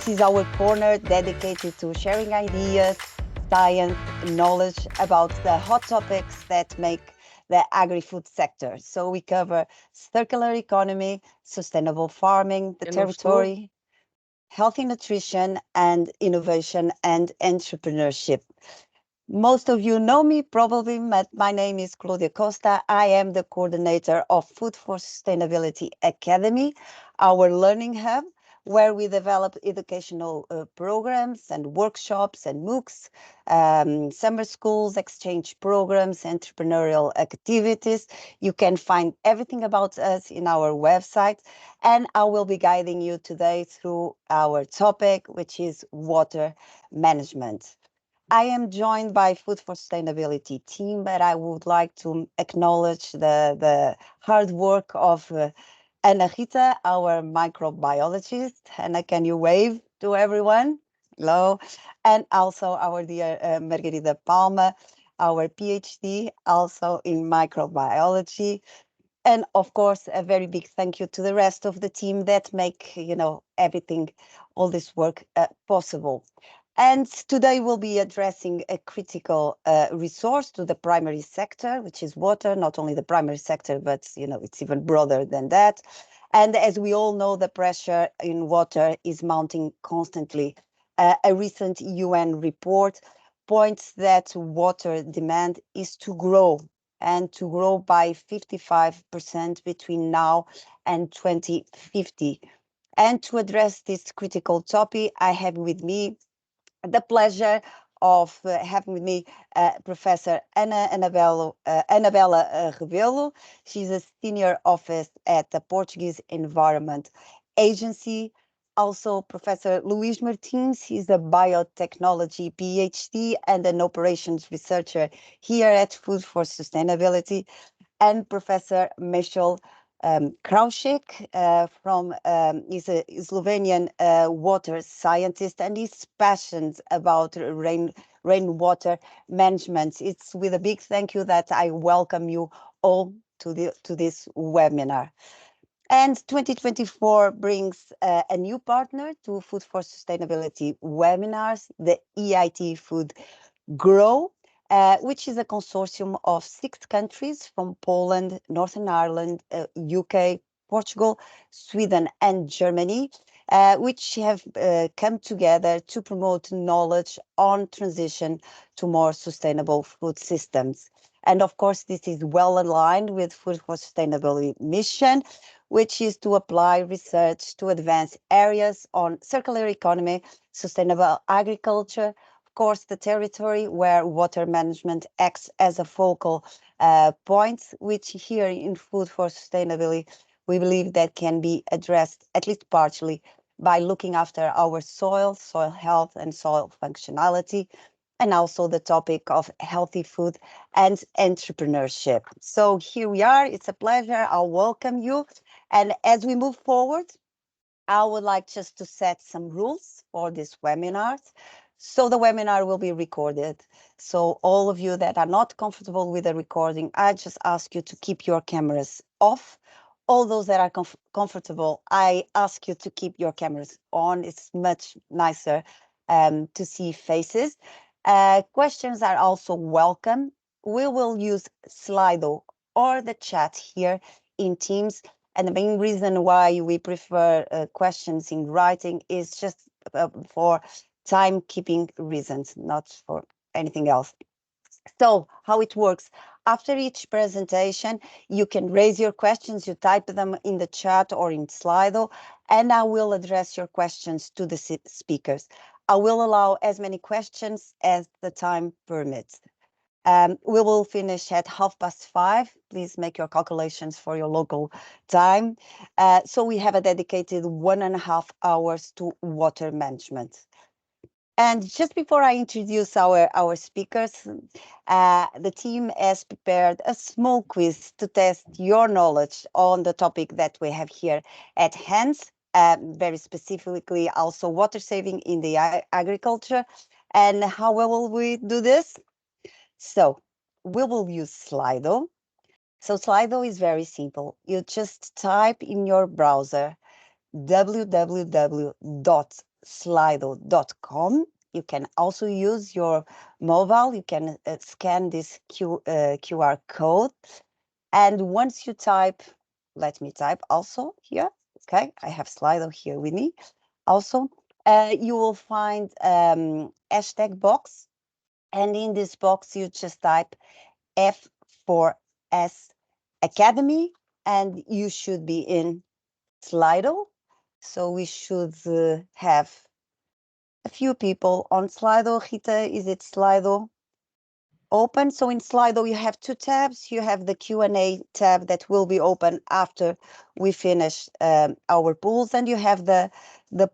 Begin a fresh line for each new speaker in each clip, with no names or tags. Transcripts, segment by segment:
This is our corner dedicated to sharing ideas, science, knowledge about the hot topics that make the agri-food sector. So we cover circular economy, sustainable farming, the territory, healthy nutrition, and innovation and entrepreneurship. Most of you know me probably. My name is Claudia Costa. I am the coordinator of Food for Sustainability Academy, our learning hub, where we develop educational programs and workshops and MOOCs, summer schools, exchange programs, entrepreneurial activities. You can find everything about us in our website, and I will be guiding you today through our topic, which is water management. I am joined by Food for Sustainability team, but I would like to acknowledge the hard work of Ana Rita, our microbiologist. Ana, can you wave to everyone? Hello. And also our dear Margarida Palma, our PhD, also in microbiology. And of course, a very big thank you to the rest of the team that make, everything, all this work possible. And today we'll be addressing a critical resource to the primary sector, which is water, not only the primary sector, but, it's even broader than that. And as we all know, the pressure in water is mounting constantly. A recent UN report points that water demand is to grow and to grow by 55% between now and 2050. And to address this critical topic, I have with me the pleasure of having with me Professor Anabela Rebelo. She's a senior officer at the Portuguese Environment Agency. Also, Professor Luís Martins, he's a biotechnology PhD and an operations researcher here at Food for Sustainability. And Professor Michel Kraušek is a Slovenian water scientist, and he's passionate about rainwater management. It's with a big thank you that I welcome you all to this webinar. And 2024 brings a new partner to Food for Sustainability webinars, the EIT Food Grow, which is a consortium of 6 countries from Poland, Northern Ireland, UK, Portugal, Sweden, and Germany, which have come together to promote knowledge on transition to more sustainable food systems. And of course, this is well aligned with Food for Sustainability mission, which is to apply research to advance areas on circular economy, sustainable agriculture, of course, the territory where water management acts as a focal point, which here in Food for Sustainability, we believe that can be addressed at least partially by looking after our soil health and soil functionality, and also the topic of healthy food and entrepreneurship. So here we are. It's a pleasure. I'll welcome you. And as we move forward, I would like just to set some rules for this webinar. So the webinar will be recorded. So all of you that are not comfortable with the recording, I just ask you to keep your cameras off. All those that are comfortable, I ask you to keep your cameras on. It's much nicer to see faces. Questions are also welcome. We will use Slido or the chat here in Teams. And the main reason why we prefer questions in writing is just for timekeeping reasons, not for anything else. So how it works, after each presentation, you can raise your questions, you type them in the chat or in Slido, and I will address your questions to the speakers. I will allow as many questions as the time permits. We will finish at 5:30. Please make your calculations for your local time. So we have a dedicated 1.5 hours to water management. And just before I introduce our speakers, the team has prepared a small quiz to test your knowledge on the topic that we have here at hand, very specifically also water saving in the agriculture. And how will we do this? So we will use Slido. So Slido is very simple. You just type in your browser www.slido.com slido.com. You can also use your mobile. You can scan this QR code. And once you type, let me type also here. Okay, I have Slido here with me. Also, you will find hashtag box. And in this box, you just type F4S Academy, and you should be in Slido. So we should have a few people on Slido. Rita, is it Slido open? So in Slido, you have two tabs. You have the Q&A tab that will be open after we finish our pools, and you have the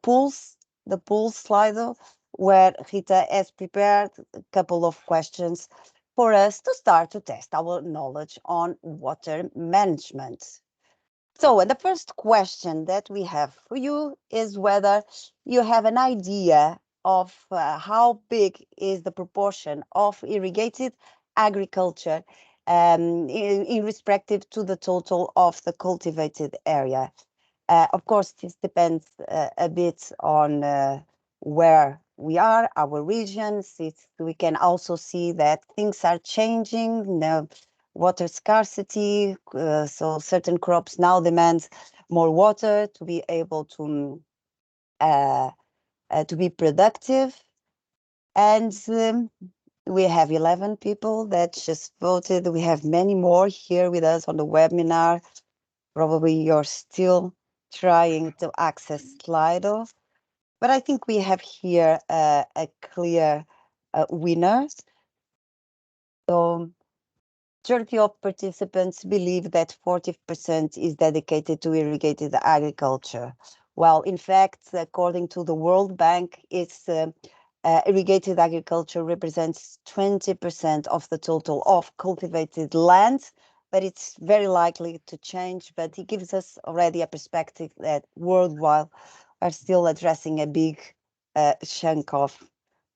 pools Slido, where Rita has prepared a couple of questions for us to start to test our knowledge on water management. So the first question that we have for you is whether you have an idea of how big is the proportion of irrigated agriculture in respective to the total of the cultivated area. Of course, this depends a bit on where we are, our regions. We can also see that things are changing. Water scarcity, so certain crops now demand more water to be able to be productive. And we have 11 people that just voted. We have many more here with us on the webinar. Probably you're still trying to access Slido, but I think we have here a clear winner. So 30 of participants believe that 40% is dedicated to irrigated agriculture. Well, in fact, according to the World Bank, irrigated agriculture represents 20% of the total of cultivated land, but it's very likely to change. But it gives us already a perspective that worldwide are still addressing a big chunk of.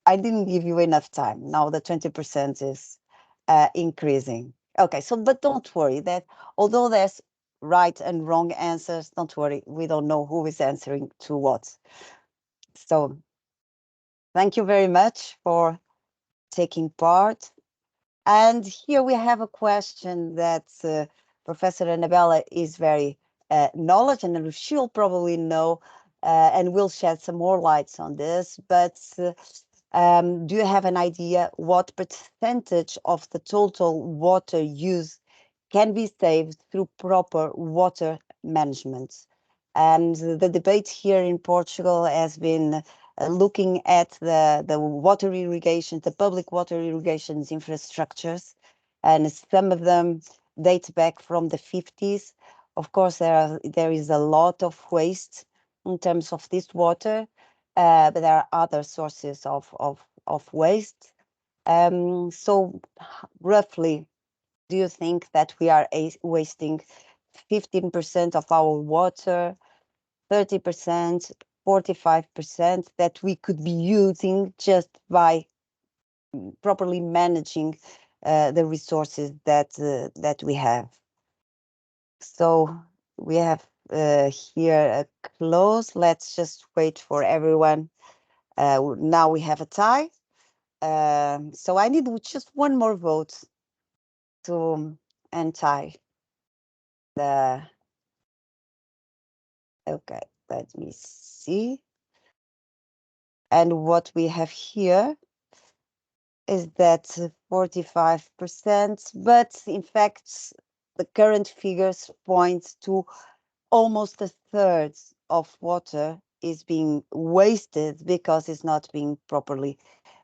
I didn't give you enough time. Now the 20% is increasing. Okay, so but don't worry that although there's right and wrong answers, don't worry, we don't know who is answering to what. So thank you very much for taking part. And here we have a question that Professor Annabella is very knowledgeable, and she'll probably know and will shed some more lights on this. But do you have an idea what percentage of the total water use can be saved through proper water management? And the debate here in Portugal has been looking at the water irrigation, the public water irrigations infrastructures, and some of them date back from the 50s. Of course, there is a lot of waste in terms of this water, but there are other sources of waste. So roughly, do you think that we are wasting 15% of our water, 30%, 45% that we could be using just by properly managing the resources that we have? So we have here a close. Let's just wait for everyone. Now we have a tie. So I need just one more vote to untie the. Okay, let me see. And what we have here is that 45%, but in fact, the current figures point to almost a third of water is being wasted because it's not being properly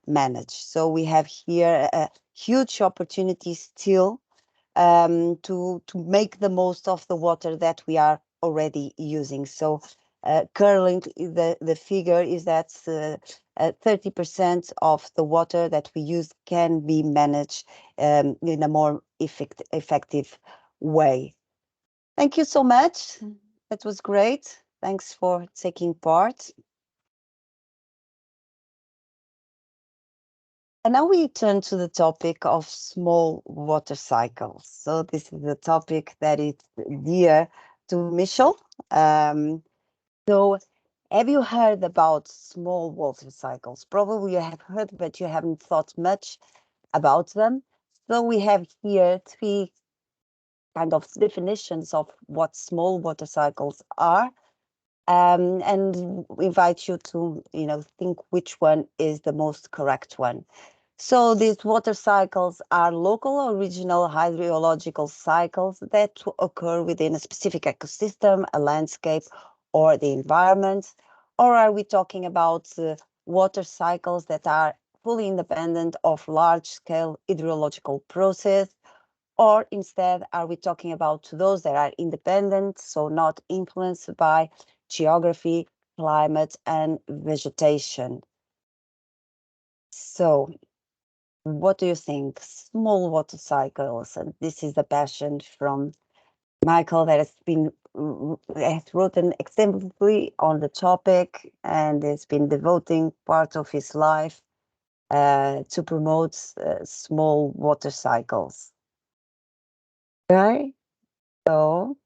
managed. So we have here a huge opportunity still to make the most of the water that we are already using. So currently the figure is that 30% of the water that we use can be managed in a more effective way. Thank you so much. That was great. Thanks for taking part. And now we turn to the topic of small water cycles. So this is a topic that is dear to Michel. So Have you heard about small water cycles? Probably you have heard, but you haven't thought much about them. So we have here three kind of definitions of what small water cycles are. And we invite you to, think which one is the most correct one. So these water cycles are local or regional hydrological cycles that occur within a specific ecosystem, a landscape, or the environment. Or are we talking about water cycles that are fully independent of large-scale hydrological process? Or instead, are we talking about those that are independent, so not influenced by geography, climate, and vegetation? So what do you think? Small water cycles, and this is the passion from Michael that has written extensively on the topic and has been devoting part of his life to promote small water cycles. Okay, so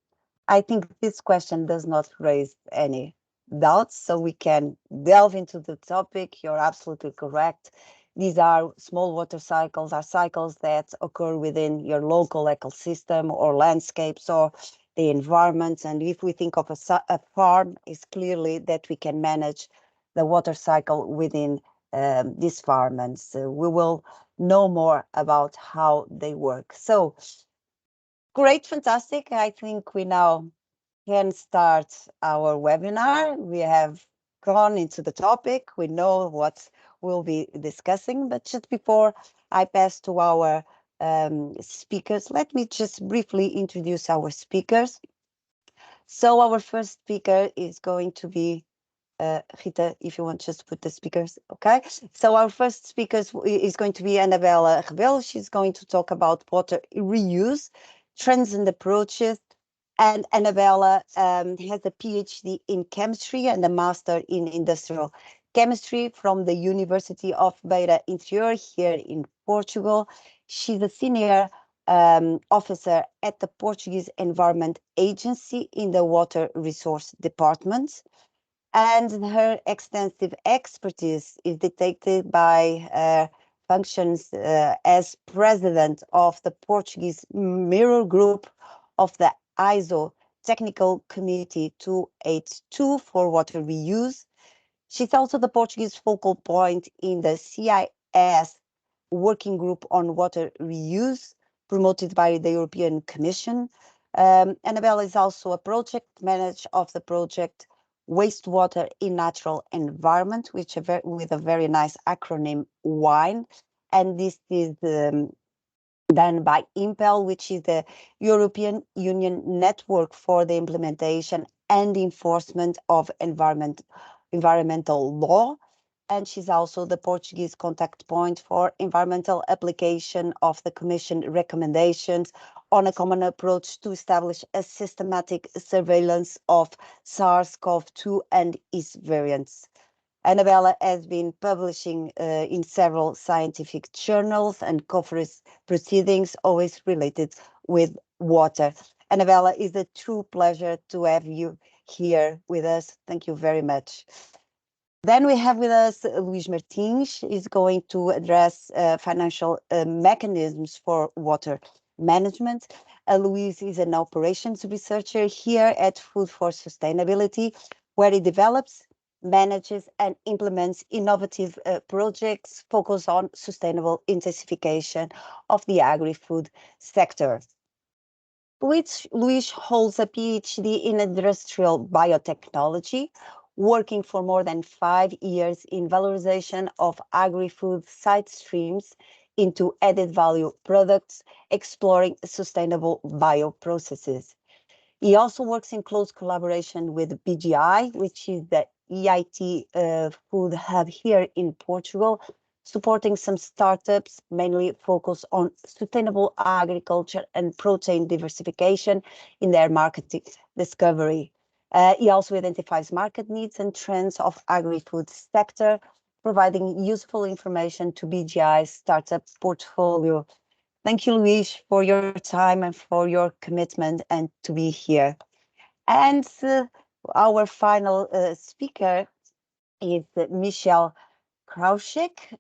I think this question does not raise any doubts, so we can delve into the topic. You're absolutely correct. These are small water cycles, are cycles that occur within your local ecosystem or landscapes or the environment. And if we think of a farm, it's clearly that we can manage the water cycle within this farm. And so we will know more about how they work. So great, fantastic. I think we now can start our webinar. We have gone into the topic. We know what we'll be discussing, but just before I pass to our speakers, let me just briefly introduce our speakers. So our first speaker is going to be Rita, if you want just to put the speakers, okay? So our first speaker is going to be Annabella Rebelo. She's going to talk about water reuse, trends and approaches. And Annabella has a PhD in chemistry and a master in industrial chemistry from the University of Beira Interior here in Portugal. She's a senior officer at the Portuguese Environment Agency in the Water Resource Department. And her extensive expertise is dictated by functions as president of the Portuguese Mirror Group of the ISO Technical Committee 282 for water reuse. She's also the Portuguese focal point in the CIS Working Group on Water Reuse, promoted by the European Commission. Annabella is also a project manager of the project Wastewater in Natural Environment, which with a very nice acronym WINE. And this is done by IMPEL, which is the European Union Network for the Implementation and Enforcement of Environmental Law. And she's also the Portuguese contact point for environmental application of the Commission recommendations on a common approach to establish a systematic surveillance of SARS-CoV-2 and its variants. Annabella has been publishing in several scientific journals and conference proceedings, always related with water. Annabella, it's a true pleasure to have you here with us. Thank you very much. Then we have with us Luís Martins, is going to address financial mechanisms for water management. Luís is an operations researcher here at Food for Sustainability, where he develops, manages and implements innovative projects focused on sustainable intensification of the agri-food sector. Luís holds a PhD in industrial biotechnology, working for more than 5 years in valorization of agri-food side streams into added value products, exploring sustainable bioprocesses. He also works in close collaboration with BGI, which is the EIT food hub here in Portugal, supporting some startups mainly focused on sustainable agriculture and protein diversification in their market discovery. He also identifies market needs and trends of agri-food sector, providing useful information to BGI's startup portfolio. Thank you, Luís, for your time and for your commitment and to be here. And Our final speaker is Michel Krauschek.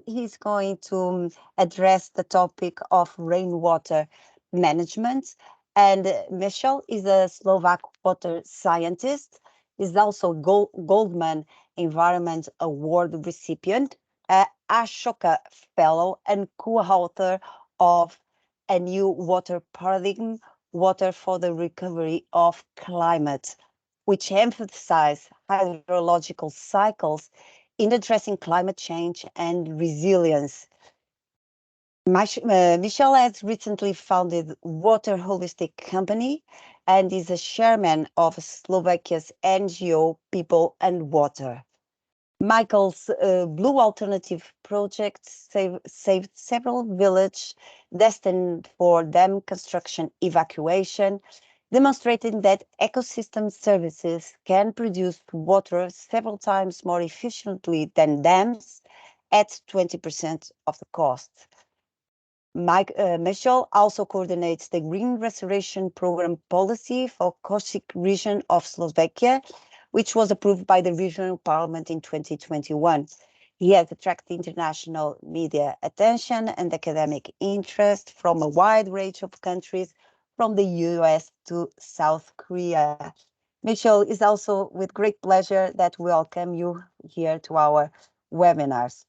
He's going to address the topic of rainwater management. And Michel is a Slovak water scientist. He's also Goldman Environment Award recipient, Ashoka Fellow, and co-author of A New Water Paradigm, Water for the Recovery of Climate, which emphasize hydrological cycles in addressing climate change and resilience. Michel has recently founded Water Holistic Company and is a chairman of Slovakia's NGO People and Water. Michael's Blue Alternative project saved several villages destined for dam construction evacuation, demonstrating that ecosystem services can produce water several times more efficiently than dams at 20% of the cost. Michel also coordinates the Green Restoration Program policy for Kosik region of Slovakia, which was approved by the regional parliament in 2021. He has attracted international media attention and academic interest from a wide range of countries, from the US to South Korea. Michel, is also with great pleasure that we welcome you here to our webinars.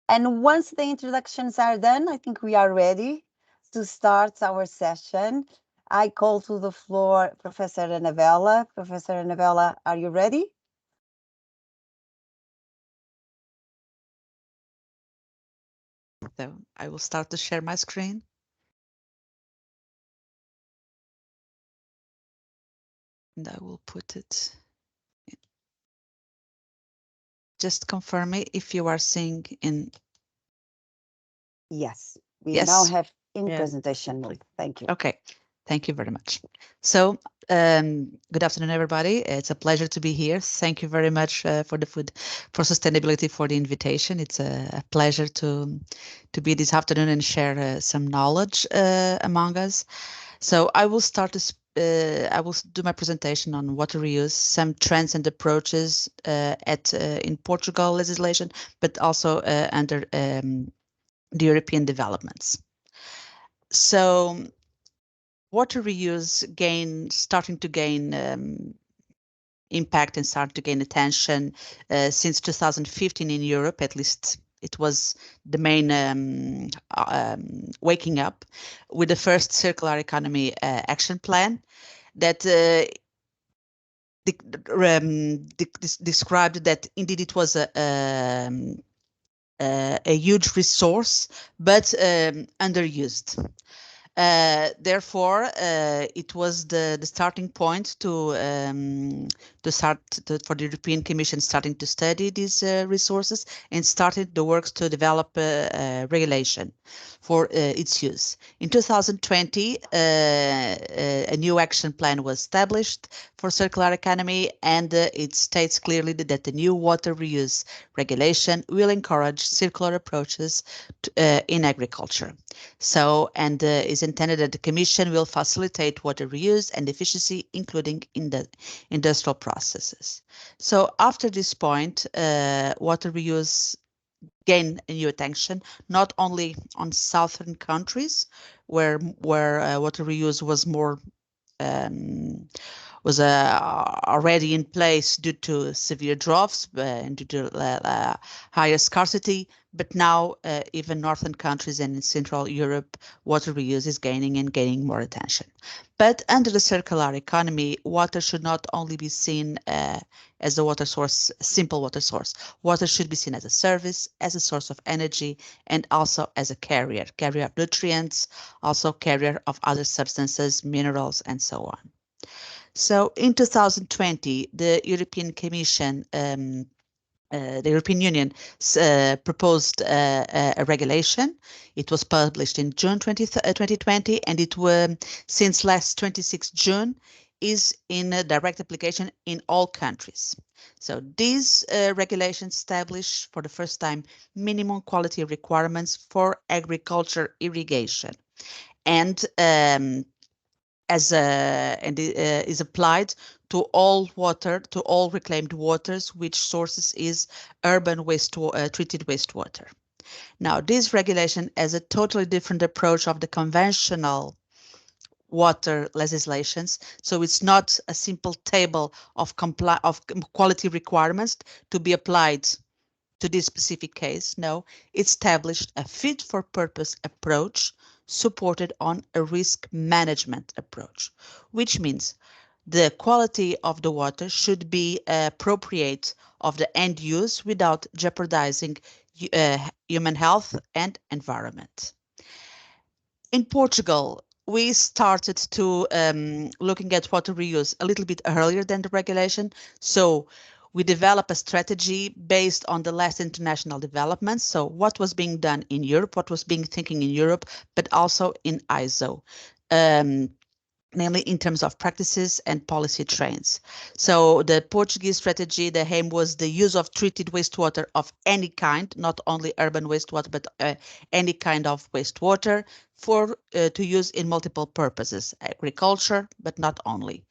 And once the introductions are done, I think we are ready to start our session. I call to the floor Professor Anabella. Professor Anabella, are you ready?
So I will start to share my screen. And I will put it in. Just confirm me if you are seeing in.
Yes, we now have in presentation mode. Thank you.
Okay, thank you very much. So good afternoon, everybody. It's a pleasure to be here. Thank you very much for the Food for Sustainability for the invitation. It's a pleasure to be this afternoon and share some knowledge among us. So I will start to I will do my presentation on water reuse, some trends and approaches in Portugal legislation, but also under the European developments. So water reuse starting to gain impact and start to gain attention since 2015 in Europe. At least it was the main waking up with the first circular economy action plan that described that indeed it was a huge resource, but underused. Therefore, it was the starting point for the European Commission starting to study these resources and started the works to develop regulation for its use. In 2020, a new action plan was established for circular economy, and it states clearly that the new water reuse regulation will encourage circular approaches in agriculture. So, and is intended that the Commission will facilitate water reuse and efficiency, including in the industrial processes. So after this point, water reuse gained a new attention, not only on southern countries where water reuse was more already in place due to severe droughts and due to higher scarcity, but now even northern countries and in Central Europe, water reuse is gaining more attention. But under the circular economy, water should not only be seen as a water source, simple water source. Water should be seen as a service, as a source of energy, and also as a carrier of nutrients, also carrier of other substances, minerals, and so on. So in 2020, the European Commission, the European Union proposed a regulation. It was published in June 2020, and it since last 26 June is in a direct application in all countries. So these regulations establish for the first time minimum quality requirements for agriculture irrigation, and is applied to all water, to all reclaimed waters, which sources is urban treated wastewater. Now, this regulation has a totally different approach of the conventional water legislations. So it's not a simple table of quality requirements to be applied to this specific case. No, it established a fit for purpose approach supported on a risk management approach, which means the quality of the water should be appropriate of the end use without jeopardizing human health and environment. In Portugal, we started to looking at water reuse a little bit earlier than the regulation. So we developed a strategy based on the last international developments. So what was being done in Europe, what was being thinking in Europe, but also in ISO. Namely in terms of practices and policy trends. So the Portuguese strategy, the aim was the use of treated wastewater of any kind, not only urban wastewater, but any kind of wastewater for to use in multiple purposes, agriculture, but not only.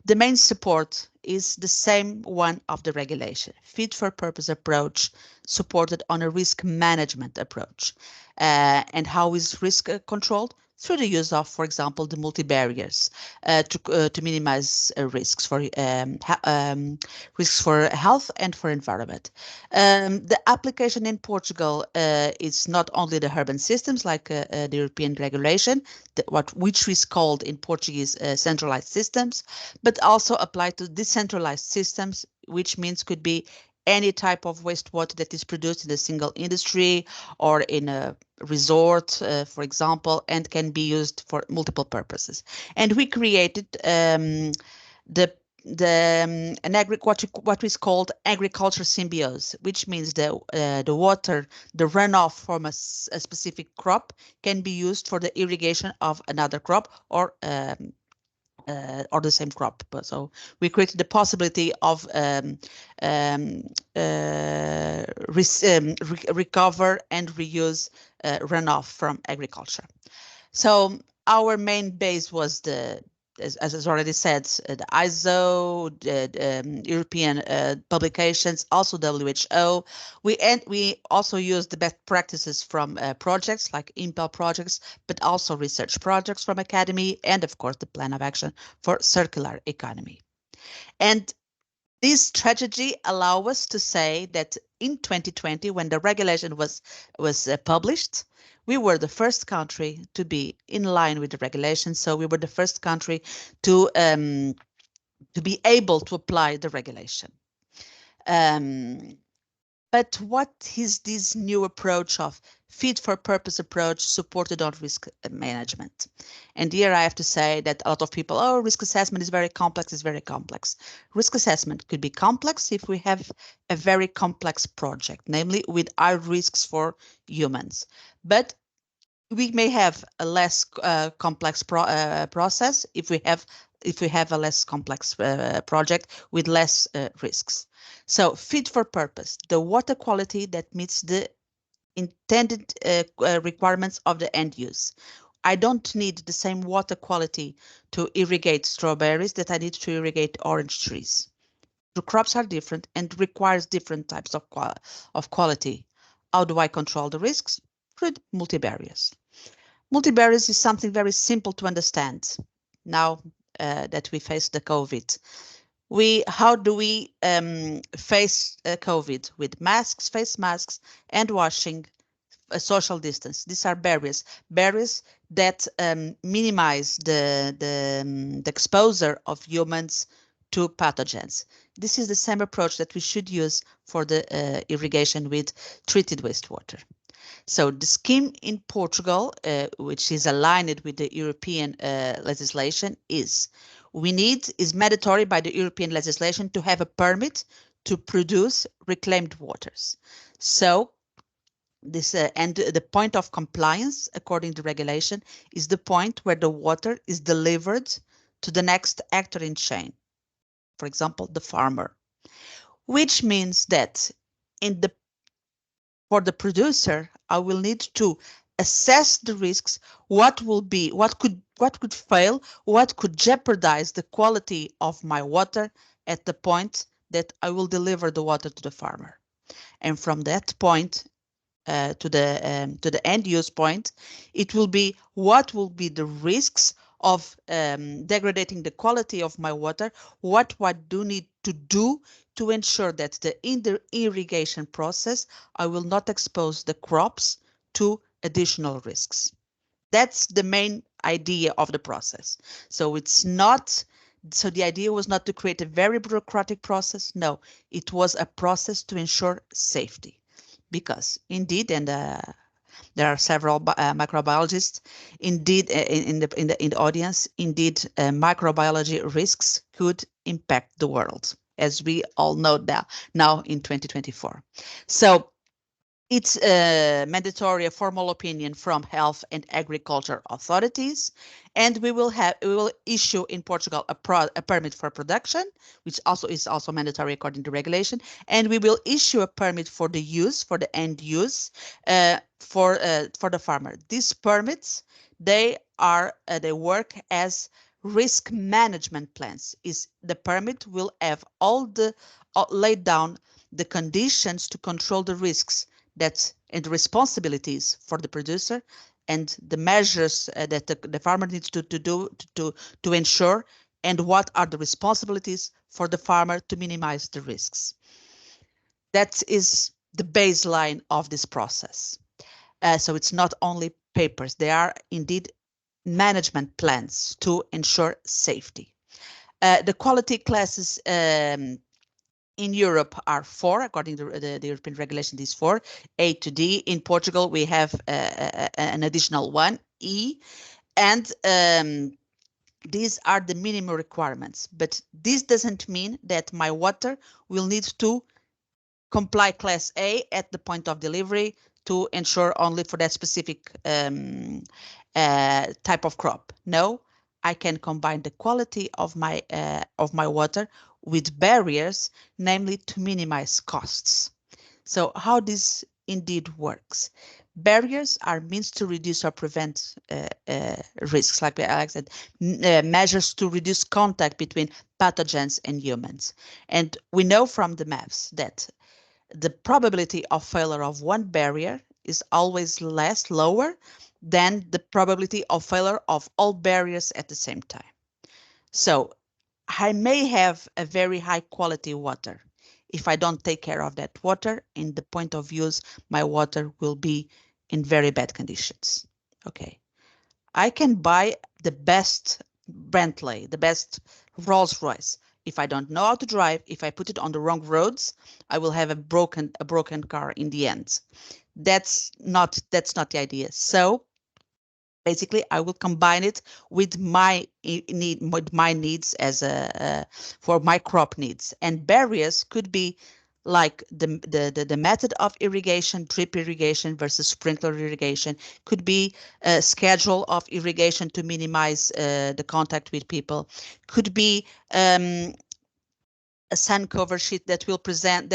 The main support is the same one of the regulation, fit for purpose approach supported on a risk management approach. And how is risk controlled? Through the use of, for example, the multi-barriers to minimize risks for health and for environment. The application in Portugal is not only the urban systems like the European regulation, which is called in Portuguese centralized systems, but also applied to decentralized systems, which means could be any type of wastewater that is produced in a single industry or in a resort, for example, and can be used for multiple purposes. And we created what is called agriculture symbiosis, which means the water, the runoff from a specific crop can be used for the irrigation of another crop or the same crop. So we created the possibility of recover and reuse runoff from agriculture. So our main base was as already said, the ISO, the European publications, also WHO. We also use the best practices from projects like Impel projects, but also research projects from Academy, and of course the Plan of Action for Circular Economy. And this strategy allows us to say that in 2020, when the regulation was published, we were the first country to be in line with the regulation. So we were the first country to be able to apply the regulation. But what is this new approach of fit for purpose approach supported on risk management? And here I have to say that a lot of people, oh, risk assessment is very complex, it's very complex. Risk assessment could be complex if we have a very complex project, namely with high risks for humans. But we may have a less complex process if we have a less complex project with less risks. So fit for purpose, the water quality that meets the intended requirements of the end use. I don't need the same water quality to irrigate strawberries that I need to irrigate orange trees. The crops are different and requires different types of quality. How do I control the risks? Through multi-barriers. Multi-barriers is something very simple to understand now that we face the COVID. How do we face COVID? With masks, face masks, and washing, social distance. These are barriers that minimize the exposure of humans to pathogens. This is the same approach that we should use for the irrigation with treated wastewater. So the scheme in Portugal, which is aligned with the European legislation, is mandatory by the European legislation to have a permit to produce reclaimed waters. So this and the point of compliance, according to regulation, is the point where the water is delivered to the next actor in chain. For example, the farmer, which means that for the producer, I will need to assess the risks. What could fail, what could jeopardize the quality of my water at the point that I will deliver the water to the farmer. And from that point to the end use point, it will be what will be the risks of degrading the quality of my water, what do need to do to ensure that in the irrigation process, I will not expose the crops to additional risks. That's the main idea of the process. So it's not, so the idea was not to create a very bureaucratic process. No, it was a process to ensure safety. Because indeed, and there are several microbiologists, indeed, in the audience, indeed, microbiology risks could impact the world, as we all know now in 2024. So it's a mandatory formal opinion from health and agriculture authorities, and we will issue in Portugal a permit for production, which is also mandatory according to regulation, and we will issue a permit for the use, for the end use, for the farmer. These permits, they work as risk management plans. The permit will have all the laid down the conditions to control the risks and the responsibilities for the producer and the measures that the farmer needs to do to ensure, and what are the responsibilities for the farmer to minimize the risks. That is the baseline of this process. So it's not only papers, they are indeed management plans to ensure safety. The quality classes in Europe are 4, according to the European regulation, these 4, A to D. In Portugal, we have an additional 1, E, and these are the minimum requirements. But this doesn't mean that my water will need to comply class A at the point of delivery to ensure only for that specific type of crop. No, I can combine the quality of my water with barriers, namely to minimize costs. So how this indeed works? Barriers are means to reduce or prevent risks, like I said, measures to reduce contact between pathogens and humans. And we know from the maps that the probability of failure of one barrier is always lower than the probability of failure of all barriers at the same time. So I may have a very high quality water. If I don't take care of that water, in the point of use, my water will be in very bad conditions. Okay. I can buy the best Bentley, the best Rolls Royce. If I don't know how to drive, if I put it on the wrong roads, I will have a broken car in the end. That's not the idea. So basically, I will combine it with my needs as for my crop needs. And barriers could be like the method of irrigation, drip irrigation versus sprinkler irrigation, could be a schedule of irrigation to minimize the contact with people, could be a sun cover sheet that will prevent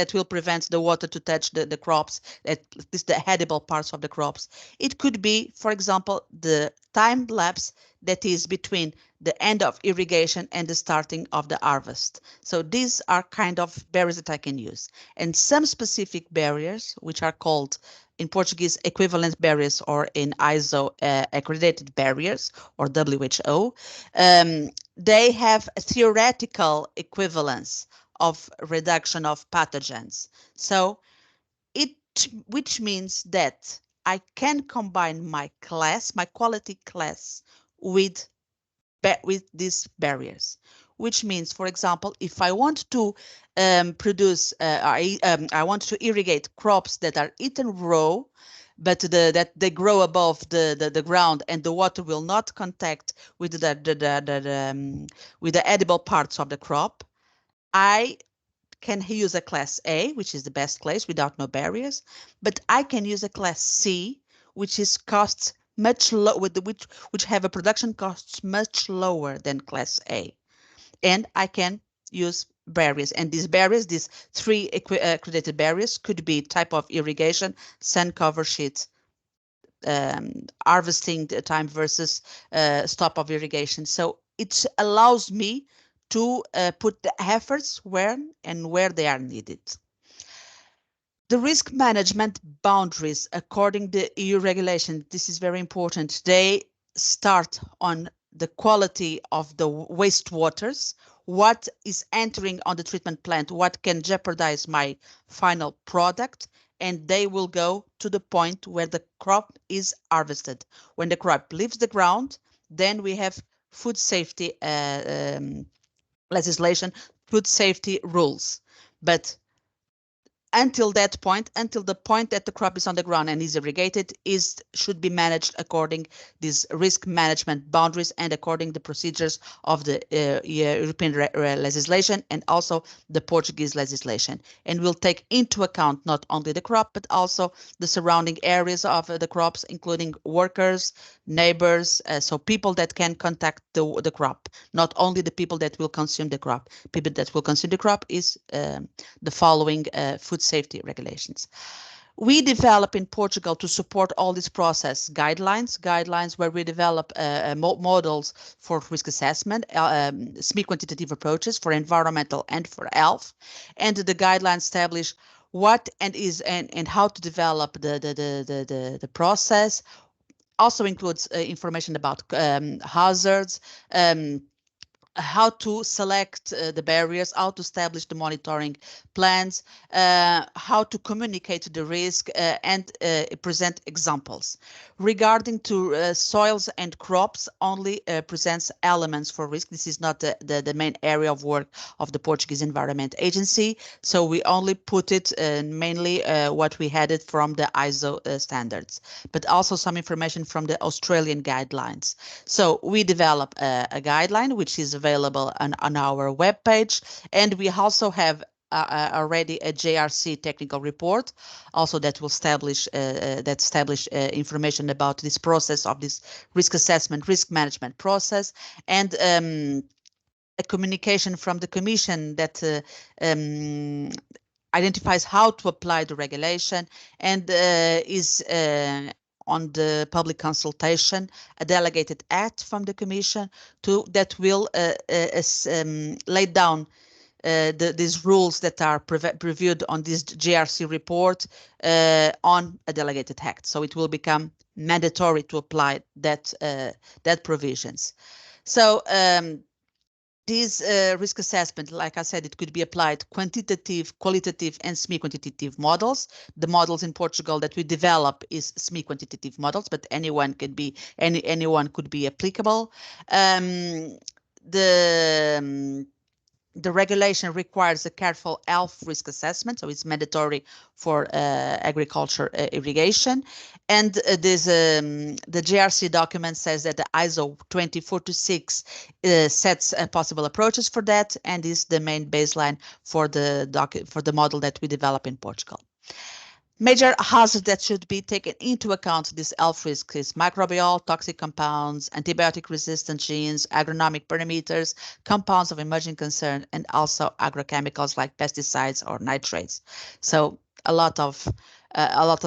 the water to touch the crops, at least the edible parts of the crops. It could be, for example, the time lapse that is between the end of irrigation and the starting of the harvest. So these are kind of barriers that I can use. And some specific barriers, which are called in Portuguese equivalent barriers, or in ISO accredited barriers, or WHO, they have a theoretical equivalence of reduction of pathogens. So which means that I can combine my quality class with these barriers, which means, for example, if I want to I want to irrigate crops that are eaten raw, but that they grow above the ground and the water will not contact with with the edible parts of the crop, I can use a class A, which is the best class without no barriers, but I can use a class C, which is costs much lower, which have a production costs much lower than class A, and I can use barriers. And these barriers, these 3 accredited barriers, could be type of irrigation, sun cover sheet, harvesting time versus stop of irrigation. So it allows me to put the efforts where they are needed. The risk management boundaries, according to EU regulation, this is very important. They start on the quality of the wastewaters, what is entering on the treatment plant, what can jeopardize my final product, and they will go to the point where the crop is harvested. When the crop leaves the ground, then we have food safety legislation, food safety rules. But until that point, until the point that the crop is on the ground and is irrigated, should be managed according these risk management boundaries and according the procedures of the European legislation and also the Portuguese legislation. And will take into account not only the crop, but also the surrounding areas of the crops, including workers, neighbors, so people that can contact the crop, not only the people that will consume the crop. People that will consume the crop is the following food safety regulations. We develop in Portugal to support all this process guidelines where we develop models for risk assessment, semi-quantitative approaches for environmental and for health, and the guidelines establish what and how to develop the process. Also includes information about hazards, how to select the barriers, how to establish the monitoring plans, how to communicate the risk, and present examples. Regarding to soils and crops, only presents elements for risk. This is not the main area of work of the Portuguese Environment Agency, so we only put it mainly what we had it from the ISO standards, but also some information from the Australian guidelines. So we develop a guideline which is available on our webpage, and we also have already a JRC technical report, also that will establish information about this process of this risk assessment, risk management process, and a communication from the Commission that identifies how to apply the regulation and is on the public consultation, a delegated act from the Commission that will lay down these rules that are previewed on this GRC report on a delegated act. So it will become mandatory to apply that provisions. So this risk assessment, like I said, it could be applied quantitative, qualitative, and semi-quantitative models. The models in Portugal that we develop is semi-quantitative models, but anyone could be applicable. The regulation requires a careful health risk assessment, so it's mandatory for agriculture irrigation. And the GRC document says that the ISO 20426 sets possible approaches for that, and is the main baseline for the model that we develop in Portugal. Major hazards that should be taken into account this health risk is microbial, toxic compounds, antibiotic resistant genes, agronomic parameters, compounds of emerging concern, and also agrochemicals like pesticides or nitrates. So a lot of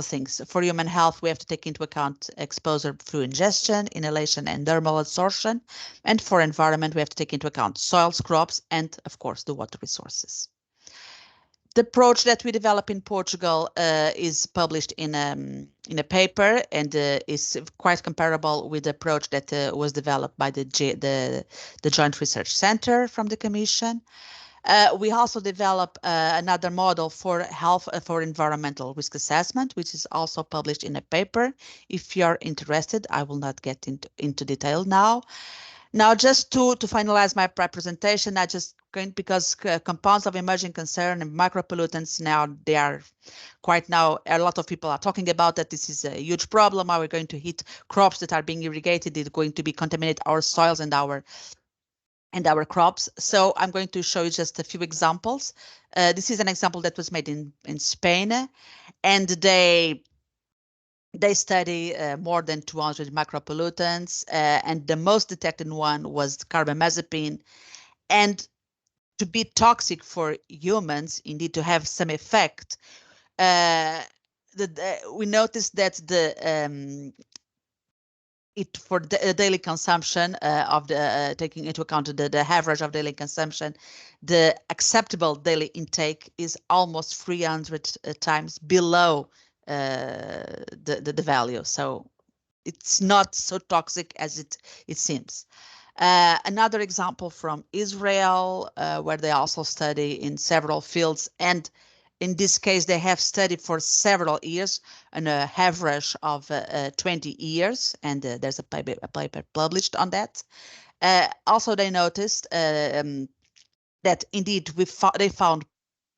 things. For human health, we have to take into account exposure through ingestion, inhalation, and dermal absorption. And for environment, we have to take into account soils, crops, and of course the water resources. The approach that we develop in Portugal is published in a paper and is quite comparable with the approach that was developed by the Joint Research Center from the Commission. We also develop another model for for environmental risk assessment, which is also published in a paper. If you're interested, I will not get into detail now. Now, just to finalize my presentation, I just going because compounds of emerging concern and micropollutants a lot of people are talking about that this is a huge problem. Are we going to hit crops that are being irrigated? It's going to be contaminate our soils and our crops. So I'm going to show you just a few examples. This is an example that was made in Spain, and they study more than 200 micropollutants, and the most detected one was carbamazepine. And to be toxic for humans, indeed to have some effect, we noticed that for the daily consumption of the taking into account the average of daily consumption, the acceptable daily intake is almost 300 times below the value. So it's not so toxic as it seems. Another example from Israel, where they also study in several fields, and in this case, they have studied for several years, an average of 20 years, and there's a paper published on that. Also, they noticed that indeed they found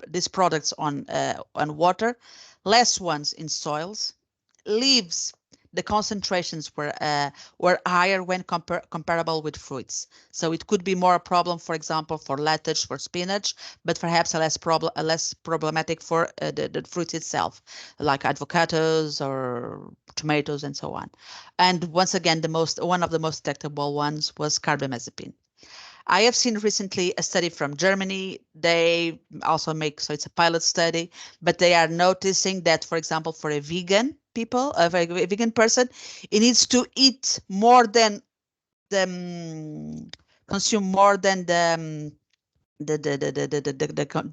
these products on water, less ones in soils, leaves. The concentrations were higher when comparable with fruits. So it could be more a problem, for example, for lettuce, for spinach, but perhaps less problematic for the fruit itself, like avocados or tomatoes and so on. And once again, one of the most detectable ones was carbamazepine. I have seen recently a study from Germany. They also so it's a pilot study, but they are noticing that, for example, for a vegan person, it needs to eat more than consume more than the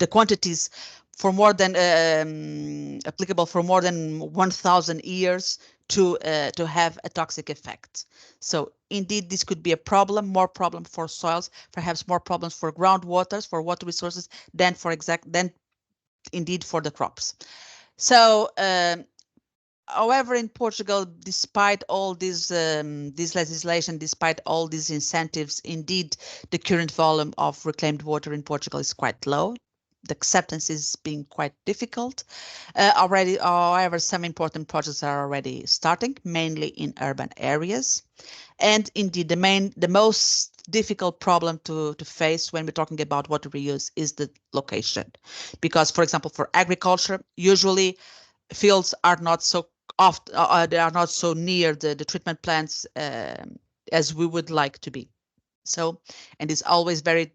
quantities for more than applicable for more than 1,000 years to have a toxic effect. So indeed, this could be a problem, more problem for soils, perhaps more problems for groundwaters, for water resources than indeed for the crops. So however, in Portugal, despite all this legislation, despite all these incentives, indeed, the current volume of reclaimed water in Portugal is quite low. The acceptance is being quite difficult. However, some important projects are already starting, mainly in urban areas. And indeed, the most difficult problem to face when we're talking about water reuse is the location. Because, for example, for agriculture, usually fields are not so often, they are not so near the treatment plants as we would like to be. So, and it's always very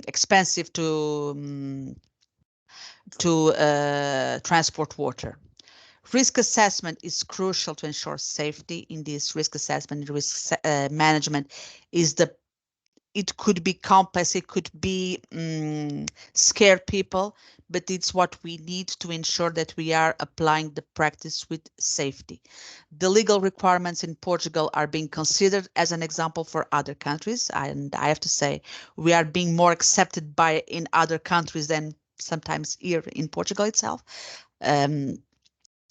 expensive to transport water. Risk assessment is crucial to ensure safety. In this risk assessment, risk management it could be complex, it could be scare people, but it's what we need to ensure that we are applying the practice with safety. The legal requirements in Portugal are being considered as an example for other countries, and I have to say we are being more accepted in other countries than sometimes here in Portugal itself.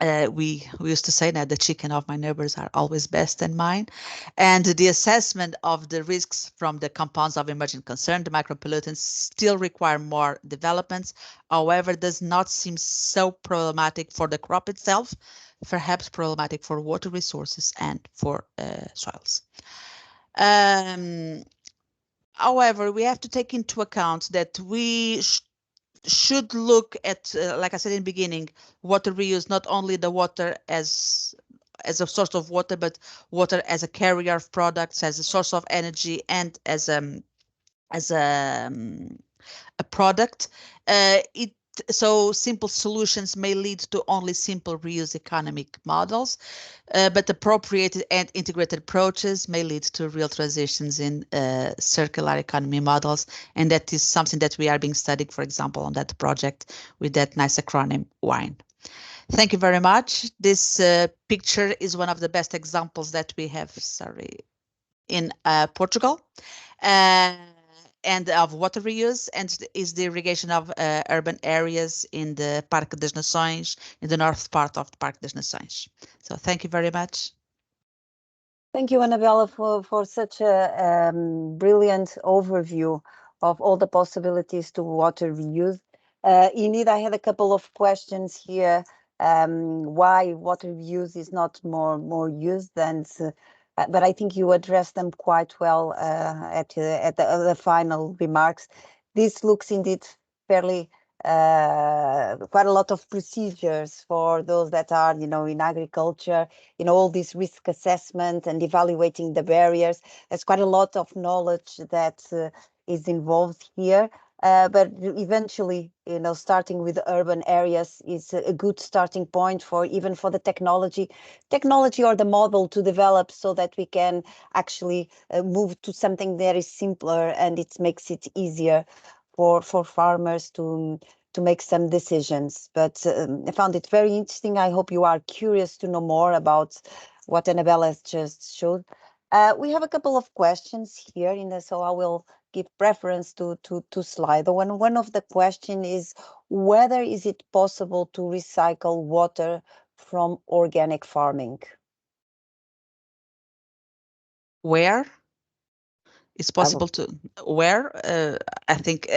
We used to say that the chicken of my neighbors are always best than mine. And the assessment of the risks from the compounds of emerging concern, the micropollutants, still require more developments. However, does not seem so problematic for the crop itself, perhaps problematic for water resources and for soils. However, we have to take into account that we should look at, like I said in the beginning, water reuse, not only the water as a source of water, but water as a carrier of products, as a source of energy, and as a product. So simple solutions may lead to only simple reuse economic models, but appropriate and integrated approaches may lead to real transitions in circular economy models. And that is something that we are being studied, for example, on that project with that nice acronym WINE. Thank you very much. This picture is one of the best examples that we have, in Portugal. And of water reuse, and is the irrigation of urban areas in the Parque das Nações, in the north part of the Parque das Nações. So thank you very much.
Thank you, Annabella, for such a brilliant overview of all the possibilities to water reuse. Indeed, I had a couple of questions here. Why water reuse is not more used than but I think you addressed them quite well at the final remarks. This looks indeed fairly quite a lot of procedures for those that are, in agriculture, all this risk assessment and evaluating the barriers. There's quite a lot of knowledge that is involved here. but eventually, starting with urban areas is a good starting point for even for the technology or the model to develop, so that we can actually move to something that is simpler, and it makes it easier for farmers to make some decisions. But I found it very interesting. I hope you are curious to know more about what Annabella has just showed. We have a couple of questions here, so I will give preference to slide. One of the question is whether is it possible to recycle water from organic farming?
Where it's possible to, I think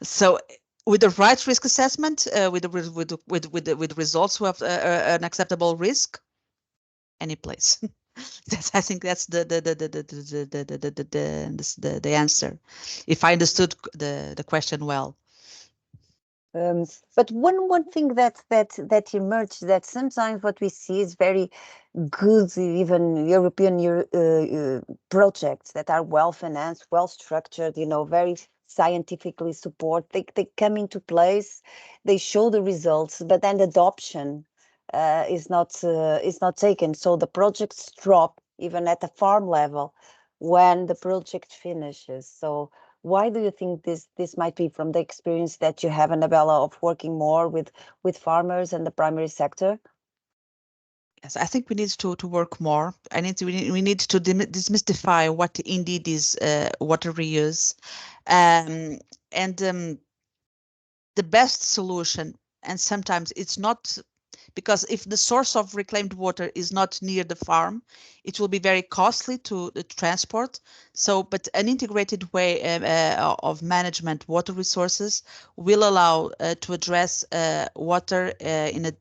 so. With the right risk assessment, with results who have an acceptable risk, any place. I think that's the answer, if I understood the question well.
But one thing that emerged, that sometimes what we see is very good, even European projects that are well financed, well structured, very scientifically support. They come into place, they show the results, but then adoption is not taken. So the projects drop even at the farm level when the project finishes. So why do you think this might be, from the experience that you have, Annabella, of working more with farmers and the primary sector?
Yes, I think we need to work more. We need to demystify what indeed is water reuse, and the best solution. And sometimes it's not, because if the source of reclaimed water is not near the farm, it will be very costly to transport. So, but an integrated way of management water resources will allow to address water in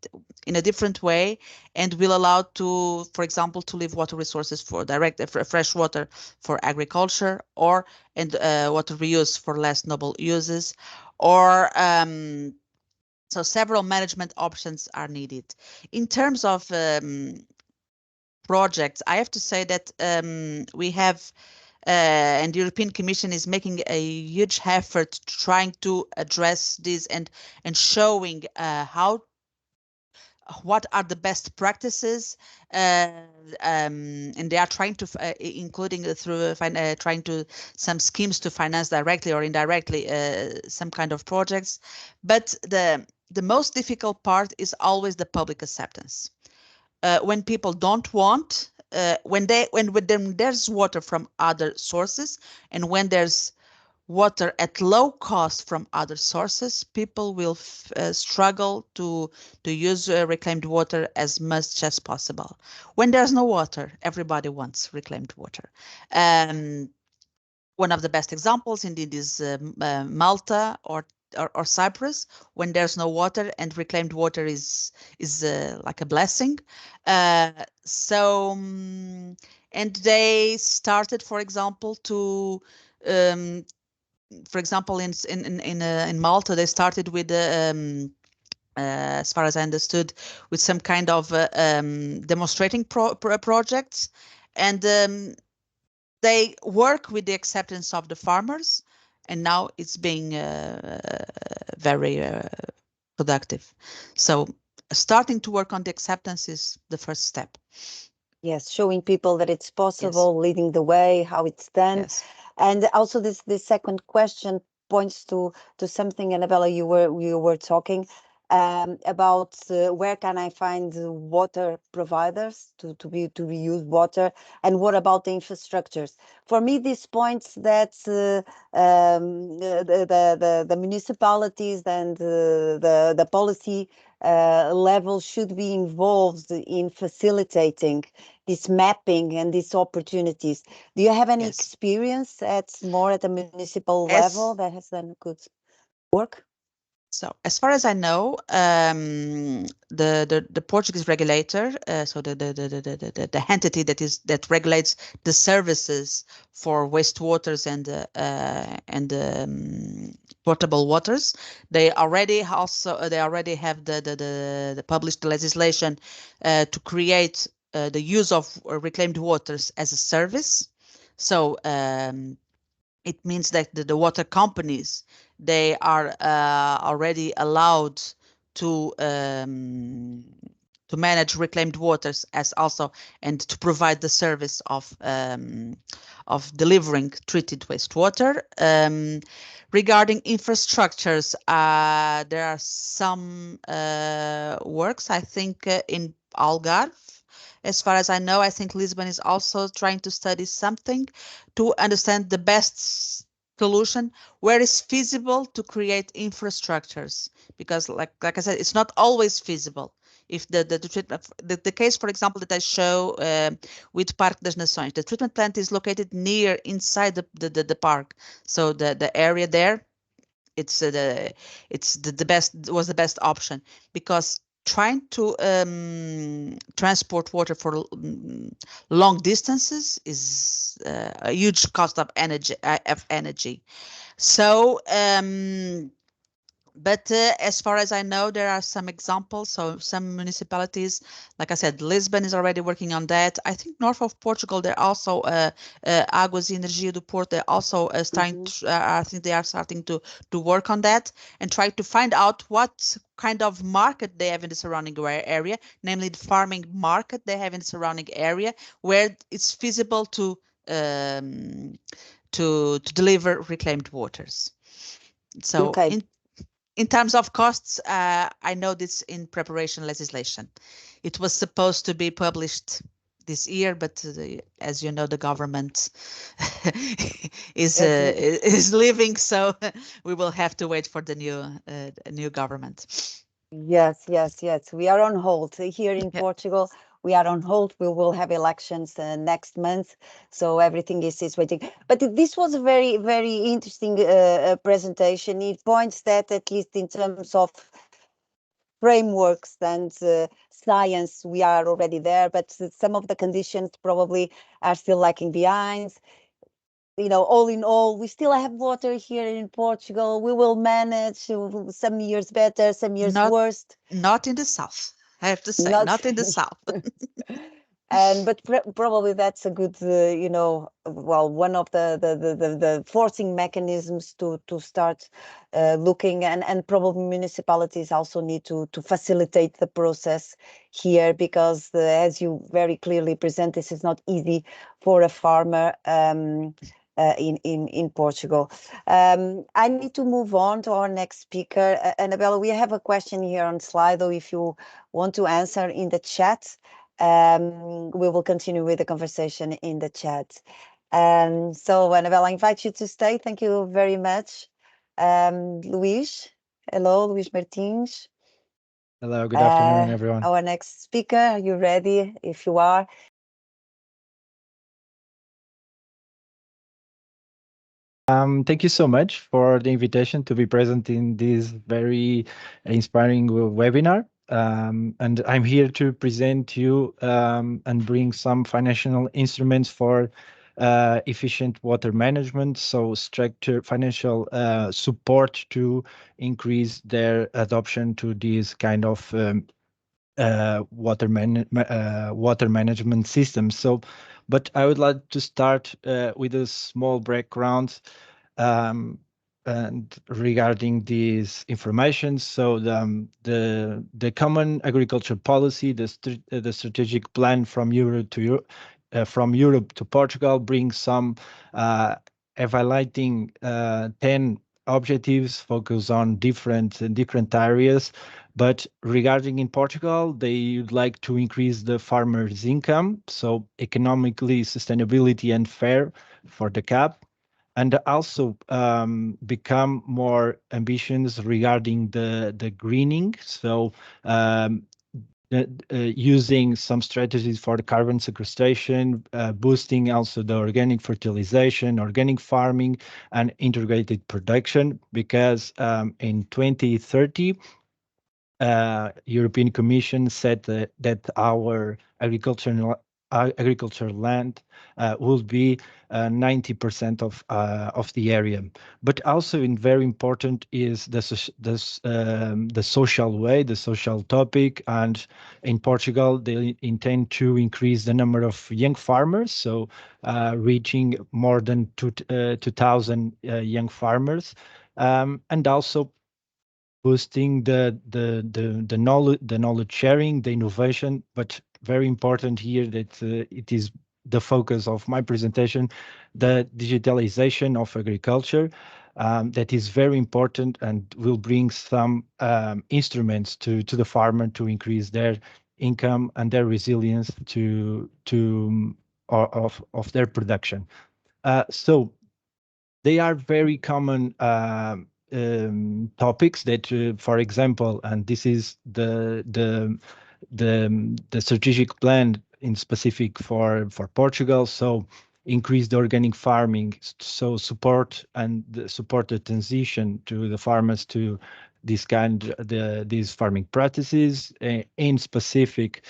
a different way, and will allow to, for example, to leave water resources for direct fresh water for agriculture, or water reuse for less noble uses, or so several management options are needed. In terms of projects, I have to say that we have, and the European Commission is making a huge effort trying to address this, and showing what are the best practices, and they are trying to, including through trying to some schemes to finance directly or indirectly some kind of projects. But the most difficult part is always the public acceptance. When people don't want, when there's water from other sources, and when there's water at low cost from other sources, people will struggle to use reclaimed water as much as possible. When there's no water, everybody wants reclaimed water. One of the best examples indeed is Malta or Cyprus, when there's no water, and reclaimed water is like a blessing. And they started, for example, to for example, in Malta, they started with as far as I understood, with some kind of demonstrating projects, and they work with the acceptance of the farmers, and now it's being very productive. So starting to work on the acceptance is the first step.
Yes, showing people that it's possible, yes. Leading the way, how it's done. Yes. And also this second question points to something, Annabella, you were talking about where can I find water providers to reuse water, and what about the infrastructures? For me, this points that the municipalities and the policy level should be involved in facilitating this mapping and these opportunities. Do you have any yes. experience at the municipal level that has done good work?
So, as far as I know, the Portuguese regulator, so the entity that regulates the services for wastewaters and potable waters, they already have the published legislation to create the use of reclaimed waters as a service. So it means that the water companies they are already allowed to manage reclaimed waters as also and to provide the service of delivering treated wastewater. Regarding infrastructures, there are some works, I think, in Algarve. As far as I know, I think Lisbon is also trying to study something to understand the best solution where it's feasible to create infrastructures, because like I said, it's not always feasible. If the case, for example, that I show with Parque das Nações, the treatment plant is located near inside the park, so the area there, it's the best, was the best option, because trying to transport water for long distances is a huge cost of energy. So but as far as I know, there are some examples. So some municipalities, like I said, Lisbon is already working on that. I think north of Portugal, they're also Águas e Energia do Porto. They're also starting. I think they are starting to work on that and try to find out what kind of market they have in the surrounding area, namely the farming market they have in the surrounding area, where it's feasible to deliver reclaimed waters. So
Okay.
in terms of costs, I know this in preparation legislation. It was supposed to be published this year, but as you know, the government is leaving, so we will have to wait for the new government.
Yes. We are on hold here in Portugal. We are on hold. We will have elections next month, so everything is waiting. But this was a very, very interesting presentation. It points that, at least in terms of frameworks and science, we are already there, but some of the conditions probably are still lagging behind. You know, all in all, we still have water here in Portugal. We will manage, some years better, some years worse.
Not in the south, I have to say, not in the south.
But probably that's a good, well, one of the forcing mechanisms to start looking, and probably municipalities also need to facilitate the process here, because as you very clearly present, this is not easy for a farmer in Portugal. I need to move on to our next speaker. Annabella, we have a question here on Slido. If you want to answer in the chat, we will continue with the conversation in the chat. So Annabelle, I invite you to stay. Thank you very much. Luís, hello, Luís Martins.
Hello, good afternoon, everyone.
Our next speaker, are you ready? If you are.
Thank you so much for the invitation to be present in this very inspiring webinar. And I'm here to present you and bring some financial instruments for efficient water management, so structure financial support to increase their adoption to this kind of water management system. So, but I would like to start with a small background and regarding these information. So the common agriculture policy, the strategic plan from Europe to Portugal brings some evaluating 10 objectives focus on different areas. But regarding in Portugal, they would like to increase the farmer's income, so economically sustainability and fair for the CAP, and also become more ambitious regarding the greening. So using some strategies for the carbon sequestration, boosting also the organic fertilization, organic farming, and integrated production, because in 2030, European Commission said that our agricultural agricultural land will be 90% of the area. But also, very important is the social way, the social topic. And in Portugal, they intend to increase the number of young farmers, so reaching more than 2,000 young farmers, and also boosting the knowledge sharing, the innovation. But very important here that it is the focus of my presentation, the digitalization of agriculture. That is very important and will bring some instruments to the farmer to increase their income and their resilience of their production. So they are very common topics that, for example, and this is the strategic plan in specific for Portugal. So increase the organic farming, so support the transition to the farmers to these farming practices in specific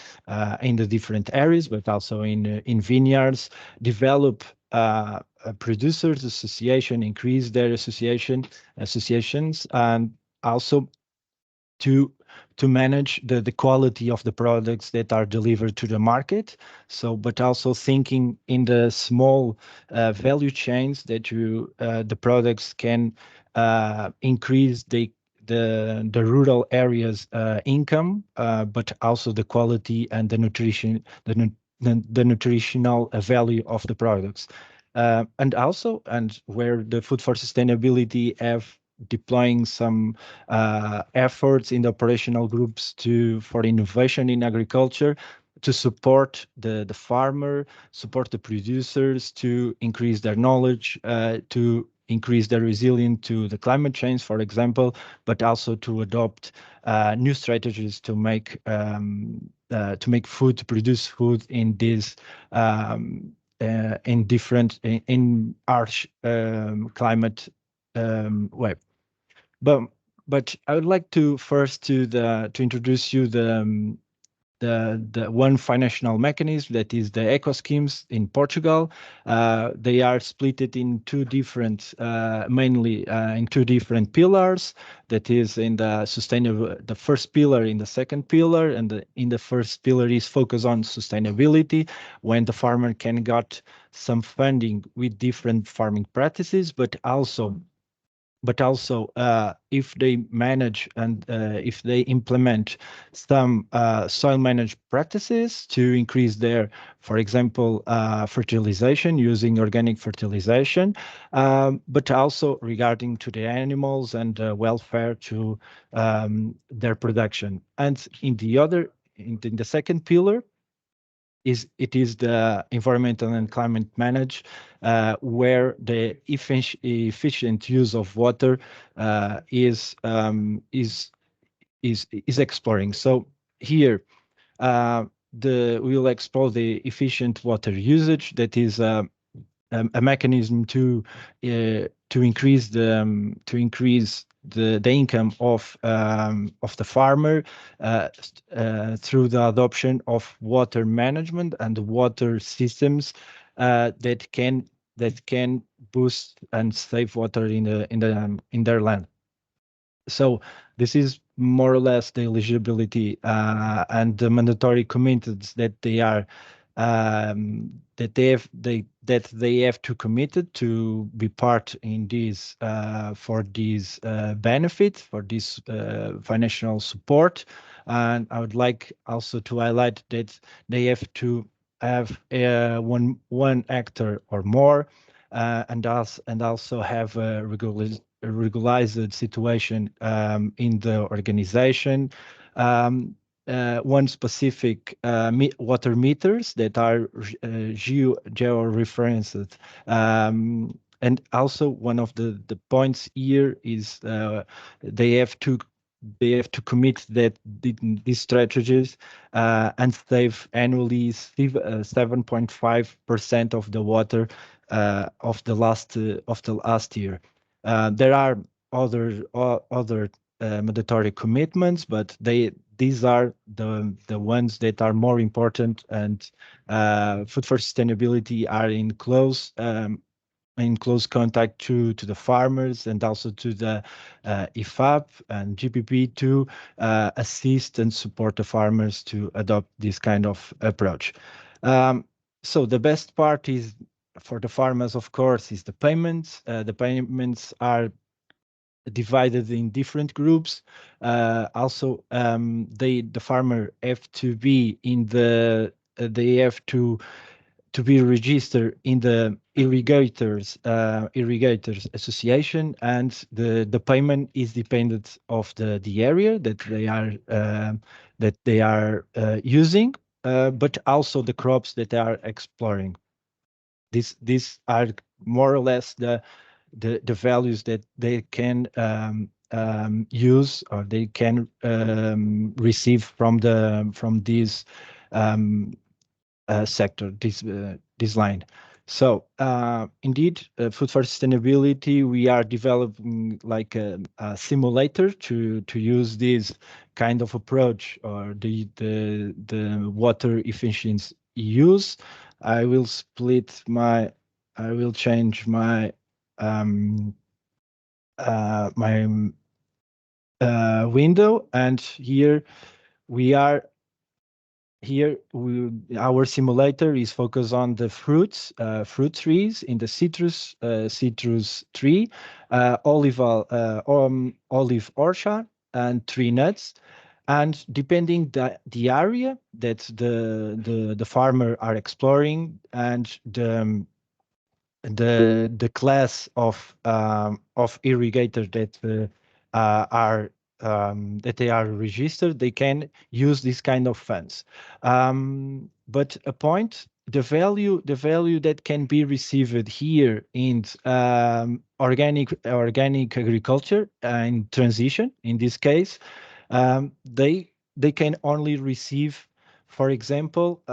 in the different areas, but also in vineyards. Develop producers association, increase their associations, and also to manage the quality of the products that are delivered to the market. So, but also thinking in the small value chains that the products can increase the rural areas income, but also the quality and the nutrition, the nutritional value of the products. And also, and where the Food for Sustainability have deploying some efforts in the operational groups for innovation in agriculture, to support the farmer, support the producers to increase their knowledge, to increase their resilience to the climate change, for example, but also to adopt new strategies to make food, to produce food in this in harsh climate way. But I would like to first to introduce you the one financial mechanism, that is the eco schemes in Portugal. They are split in two different, mainly in two different pillars. That is in the sustainable, the first pillar, in the second pillar, and in the first pillar is focus on sustainability, when the farmer can get some funding with different farming practices, but also if they manage and if they implement some soil management practices to increase their, for example, fertilization, using organic fertilization, but also regarding to the animals and welfare to their production. And in the second pillar, it is the environmental and climate manage, where the efficient use of water is exploring. So here we will explore the efficient water usage. That is a mechanism to increase the income of the farmer through the adoption of water management and water systems that can boost and save water in their land. So this is more or less the eligibility and the mandatory commitments that they are that they have to committed to be part in this for these benefits, for this financial support. And I would like also to highlight that they have to have one actor or more, and also have a regularized situation in the organization. One specific water meters that are geo-referenced. And also one of the points here is they have to commit that these strategies and save annually 7.5% of the water of the last year. There are other mandatory commitments, but these are the ones that are more important, and Food for Sustainability are in close contact to the farmers and also to the IFAP and GPP to assist and support the farmers to adopt this kind of approach. So the best part is for the farmers, of course, is the payments. The payments are divided in different groups. Also, the farmer have to be in they have to be registered in the irrigators association, and the payment is dependent of the area that they are using, but also the crops that they are exploring. These are more or less the values that they can use, or they can receive from this sector, this line. So indeed, Food for Sustainability, we are developing like a simulator to use this kind of approach, or the water efficiency use. I will change my window, and here we are. Our simulator is focused on the fruit trees in the citrus tree, olive orchard, and tree nuts. And depending the area that the farmer are exploring, and the class of irrigator that are that they are registered, they can use this kind of funds. But a point, the value that can be received here in organic agriculture and transition, in this case, they can only receive, for example,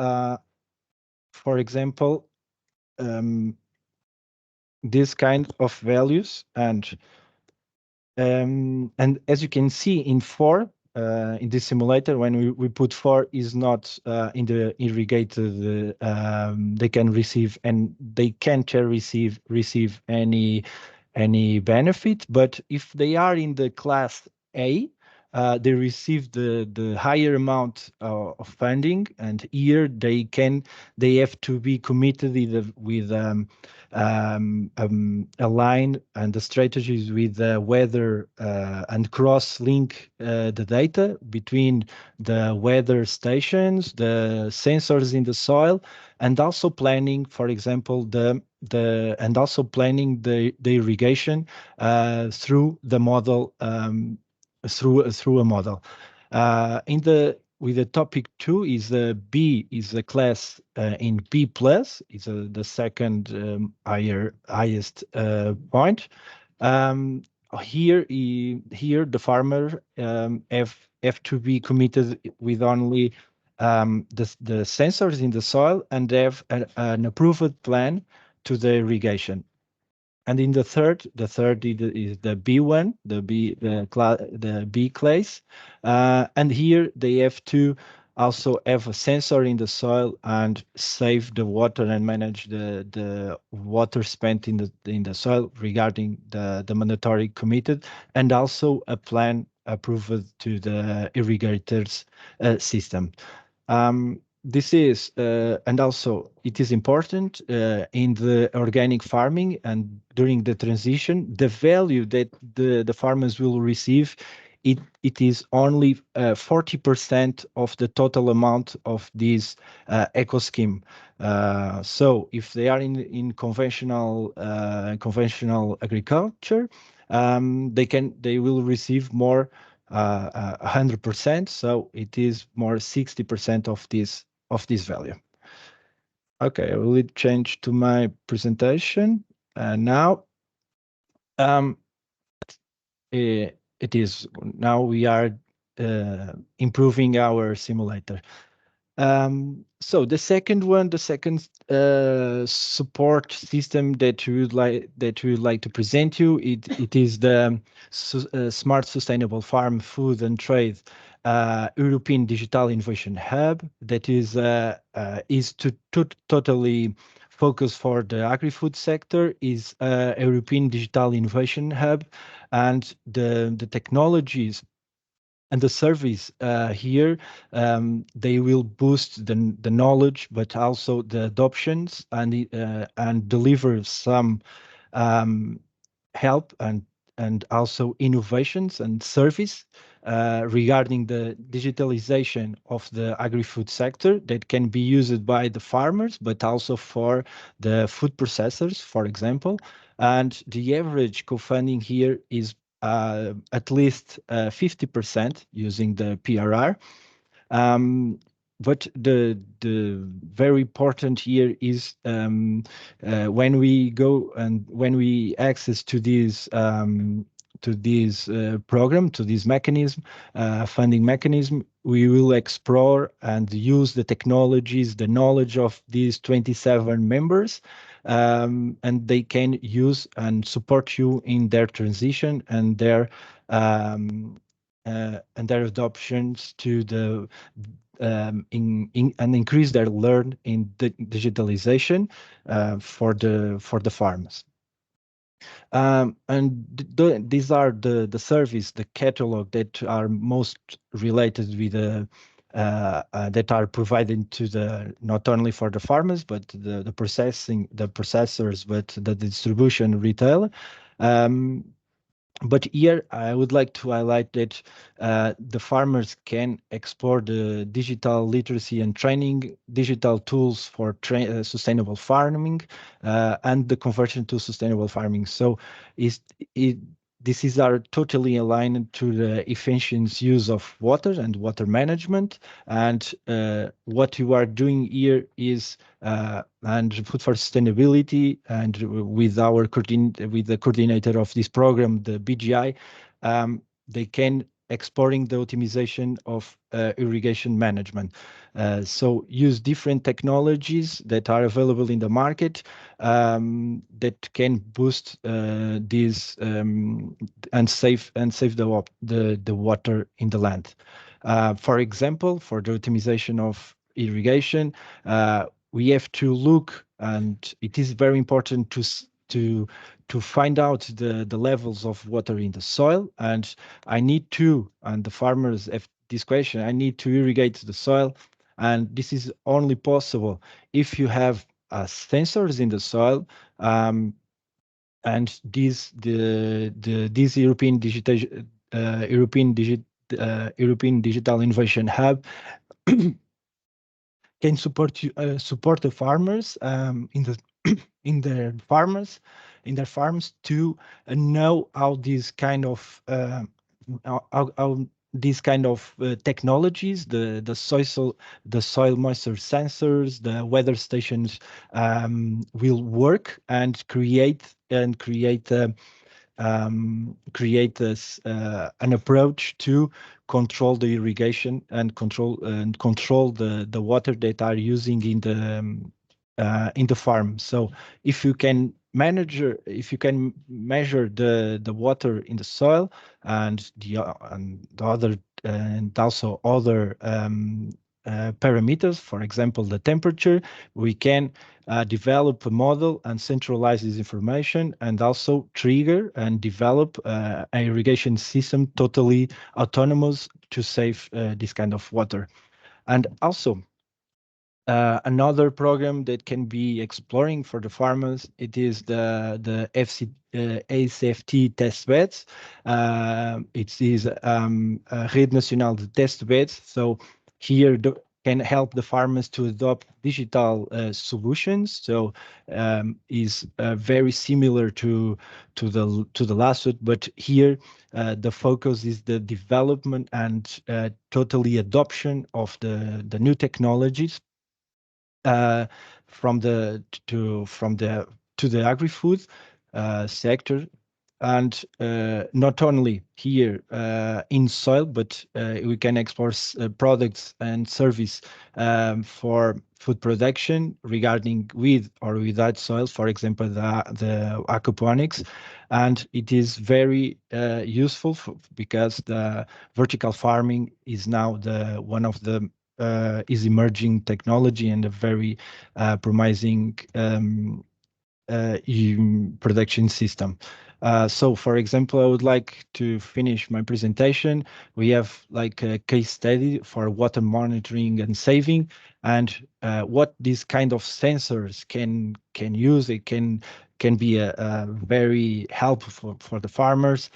this kind of values, and as you can see in 4 in this simulator, when we put 4 is not in the irrigated, they can receive, and they can't receive any benefit. But if they are in the class A, they receive the higher amount of funding, and here they have to be committed with align and the strategies with the weather, and cross-link the data between the weather stations, the sensors in the soil, and also planning, for example, and also planning the irrigation through the model, through a model. With the topic 2 is B, is a class in B plus, is the second highest point. Here the farmer have to be committed with only the sensors in the soil, and have an approved plan to the irrigation. And in the third is the B1, the B class, and here they have to also have a sensor in the soil and save the water and manage the water spent in the soil regarding the mandatory committed, and also a plan approved to the irrigators system. This is, and also it is important in the organic farming, and during the transition, the value that the farmers will receive, it is only 40% of the total amount of this eco scheme. So if they are in conventional agriculture, they will receive more 100%. So it is more 60% of this value. Okay, I will change to my presentation now. It is now we are improving our simulator. So the second support system that we would like to present you, it is the Smart Sustainable Farm Food and Trade European Digital Innovation Hub that is totally focused for the agri-food sector, is a European Digital Innovation Hub, and the technologies and the service here, they will boost the knowledge, but also the adoptions, and deliver some help and also innovations and service regarding the digitalization of the agri-food sector that can be used by the farmers, but also for the food processors, for example. And the average co-funding here is at least 50% using the PRR. But the very important here is when we go and when we access to this program, to this mechanism, funding mechanism, we will explore and use the technologies, the knowledge of these 27 members, and they can use and support you in their transition and their adoptions to the and increase their learn in the digitalization for the farmers. And these are the service, the catalog that are most related with the that are provided to the not only for the farmers but the processors, but the distribution retail. But here I would like to highlight that the farmers can explore the digital literacy and training, digital tools for sustainable farming, and the conversion to sustainable farming. So this are totally aligned to the efficient use of water and water management. And what you are doing here is and Food for Sustainability, and with the coordinator of this program, the BGI, they can exploring the optimization of irrigation management. So use different technologies that are available in the market that can boost these and save the water in the land. For example, for the optimization of irrigation, we have to look, and it is very important to find out the levels of water in the soil. And the farmers have this question, I need to irrigate the soil. And this is only possible if you have sensors in the soil. And these European Digital Innovation Hub can support the farmers in their farms to know how these kind of technologies, the soil moisture sensors, the weather stations will work and create an approach to control the irrigation and control the water that are using in the farm. So if you can measure the water in the soil and also other parameters, for example, the temperature, we can develop a model and centralize this information, and also trigger and develop an irrigation system totally autonomous to save this kind of water. And also another program that can be exploring for the farmers, it is the ACFT test beds. It is Rede Nacional de Test Beds. So here can help the farmers to adopt digital solutions. So is very similar to the last one, but here the focus is the development and totally adoption of the new technologies from the agri-food sector, and not only here in soil, but we can export products and service for food production regarding with or without soil, for example, the aquaponics. And it is very useful because the vertical farming is now one of the is emerging technology and a very promising production system. So, for example, I would like to finish my presentation. We have like a case study for water monitoring and saving, and what these kind of sensors can use. It can be a very helpful for the farmers.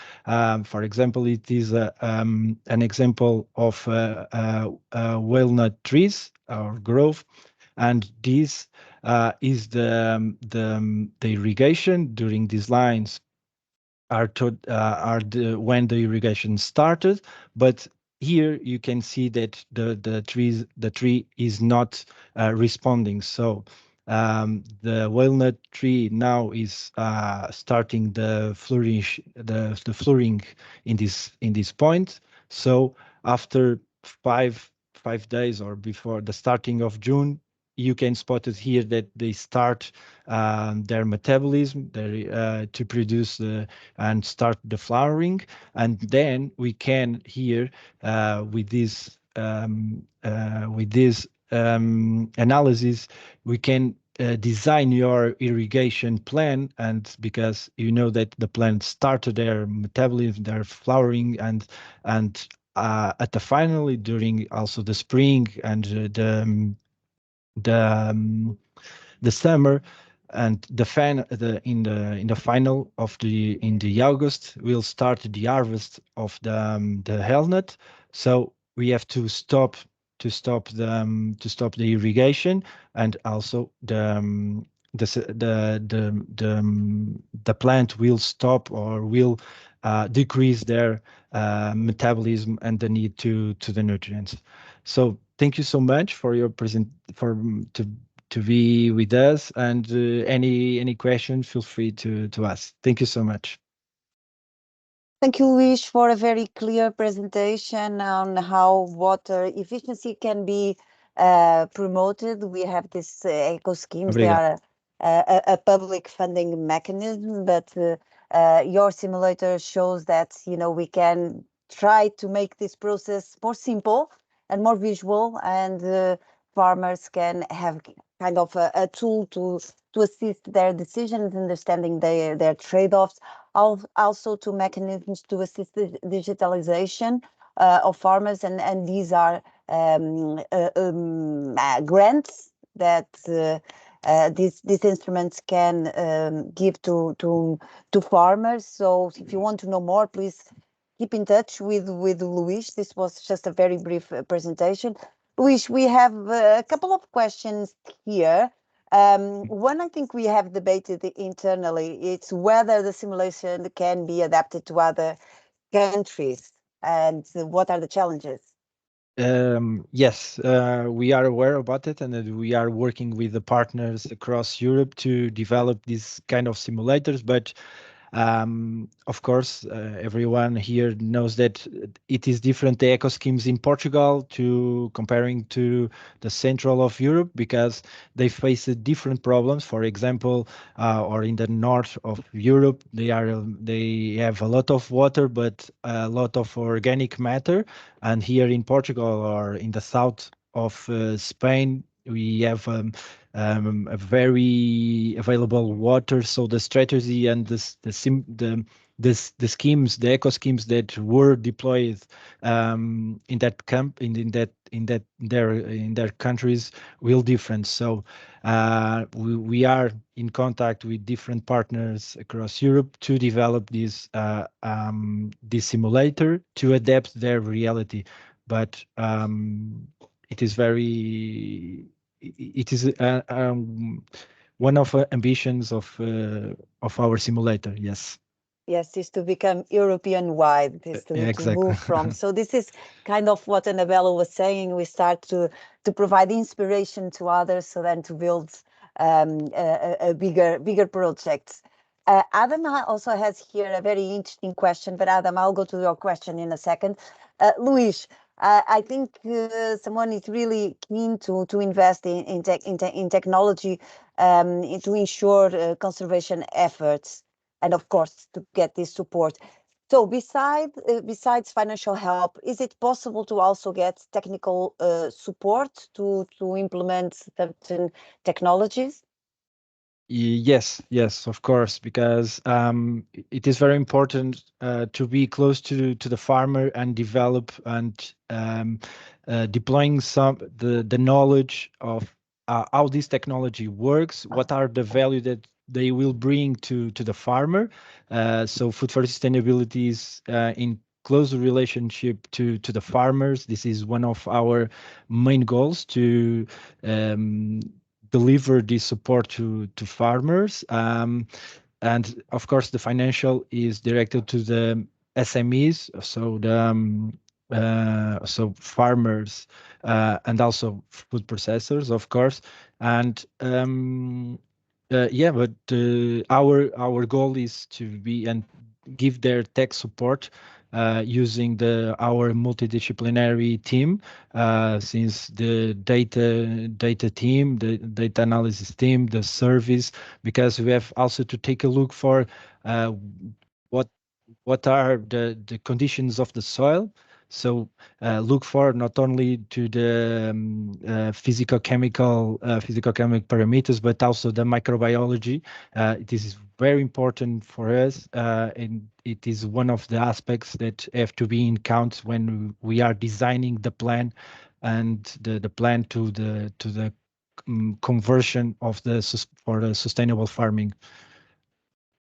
For example, it is an example of walnut trees or growth, and this is the irrigation during these lines when the irrigation started, but here you can see that the tree is not responding. So the walnut tree now is starting the flourish the flowering in this point. So after five days or before the starting of June, you can spot it here that they start their metabolism to produce and start the flowering, and then we can here with this analysis we can design your irrigation plan, and because you know that the plant started their metabolism, their flowering, and at the finally during also the spring and the summer, and in the final of the August we'll start the harvest of the hazelnut. So we have to stop the irrigation, and also the plant will stop or will decrease their metabolism and the need to the nutrients. So thank you so much for your to be with us, and any questions, feel free to ask. Thank you so much.
Thank you, Luis, for a very clear presentation on how water efficiency can be promoted. We have this eco schemes. They are a public funding mechanism, but your simulator shows that we can try to make this process more simple and more visual, and farmers can have kind of a tool to assist their decisions, understanding their trade-offs, also to mechanisms to assist the digitalization of farmers, and these are grants that these instruments can give to farmers. So if you want to know more, please keep in touch with Luis. This was just a very brief presentation. Luis, we have a couple of questions here. One I think we have debated internally, it's whether the simulation can be adapted to other countries, and what are the challenges?
Yes, we are aware about it, and we are working with the partners across Europe to develop these kind of simulators, but of course, everyone here knows that it is different, the eco schemes in Portugal to comparing to the central of Europe, because they face different problems. For example, or in the north of Europe, they have a lot of water, but a lot of organic matter. And here in Portugal or in the south of Spain, we have a very available water. So the strategy and the schemes, the eco schemes that were deployed in their countries will different. So we are in contact with different partners across Europe to develop this simulator to adapt their reality. But it is one of ambitions of our simulator. Yes.
Yes, is to become European-wide, is to move from. So this is kind of what Annabella was saying. We start to provide inspiration to others, so then to build a bigger projects. Adam also has here a very interesting question, but Adam, I'll go to your question in a second. Luis, I think someone is really keen to invest in technology to ensure conservation efforts, and of course to get this support. So besides financial help, is it possible to also get technical support to implement certain technologies?
Yes, yes, of course, because it is very important to be close to the farmer and develop and deploying the knowledge of how this technology works, what are the value that they will bring to the farmer. So food for sustainability is in close relationship to the farmers. This is one of our main goals to deliver this support to farmers. And of course, the financial is directed to the SMEs, so so farmers and also food processors, of course. And yeah, but our goal is to be and give their tech support using our multidisciplinary team, since the data team, the data analysis team, the service, because we have also to take a look for what are the conditions of the soil. So look for not only to the physical-chemical parameters, but also the microbiology. It is very important for us, and it is one of the aspects that have to be in count when we are designing the plan and the plan to the conversion of for the sustainable farming.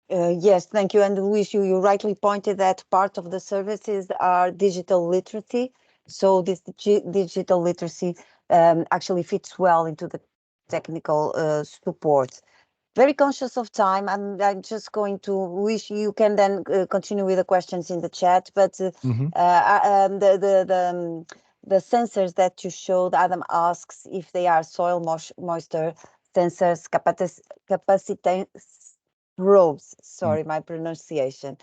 Yes, thank you. And Luis, you rightly pointed that part of the services are digital literacy. So this digital literacy actually fits well into the technical support. Very conscious of time. I'm just going to wish you can then continue with the questions in the chat. But the sensors that you showed, Adam asks if they are soil moisture sensors, capacitance probes. Sorry, my pronunciation.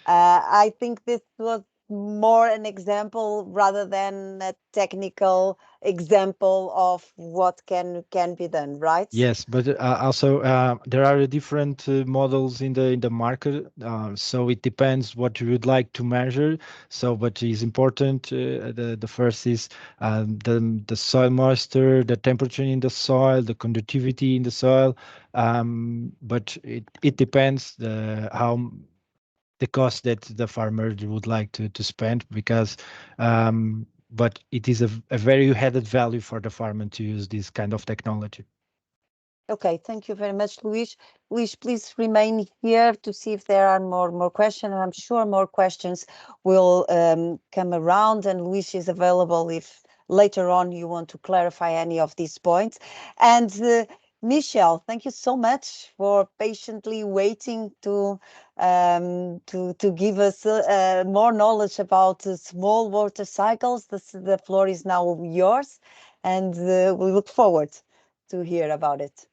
I think this was more an example rather than a technical example of what can be done, right?
Yes, but also there are different models in the market, so it depends what you would like to measure. So, but it's important. The first is the soil moisture, the temperature in the soil, the conductivity in the soil. But it depends how the cost that the farmer would like to spend, because but it is a very added value for the farmer to use this kind of technology.
Okay, thank you very much, Luis. Luis, please remain here to see if there are more questions. I'm sure more questions will come around, and Luis is available if later on you want to clarify any of these points. And Michelle, thank you so much for patiently waiting to give us more knowledge about small water cycles. The floor is now yours, and we look forward to hear about it.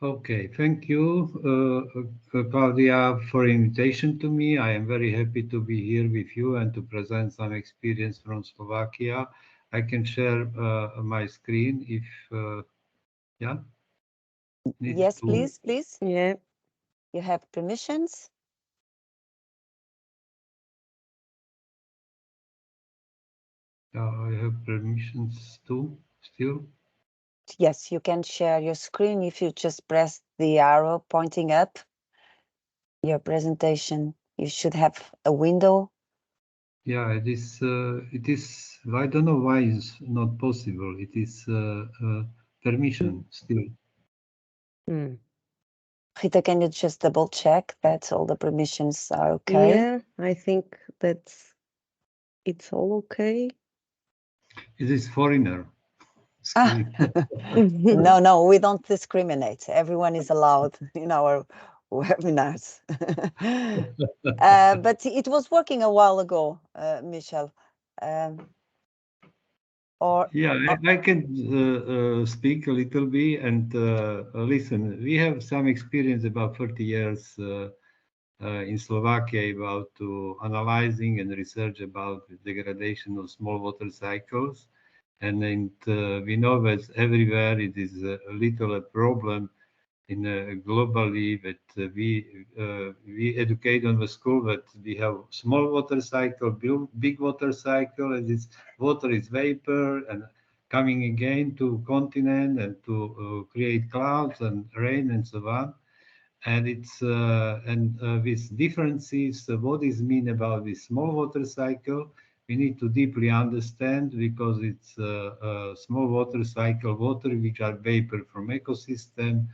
Okay, thank you, Claudia, for invitation to me. I am very happy to be here with you and to present some experience from Slovakia. I can share my screen if, yeah.
Yes, please. Yeah. You have permissions.
I have permissions too, still.
Yes, you can share your screen if you just press the arrow pointing up. Your presentation, you should have a window.
Yeah, it is. I don't know why it's not possible. It is permission still.
Rita, can you just double check that all the permissions are okay?
Yeah, I think it's all okay.
It is foreigner.
No, we don't discriminate. Everyone is allowed in our webinars. But it was working a while ago, Michelle. Or
Yeah, I can speak a little bit and listen. We have some experience about 30 years in Slovakia about analyzing and research about the degradation of small water cycles. And we know that everywhere it is a little problem in globally that we educate on the school that we have small water cycle, big water cycle, and this water is vapor and coming again to continent and to create clouds and rain and so on. And it's with differences, what is mean about this small water cycle, we need to deeply understand because it's a small water cycle, water which are vapor from ecosystem,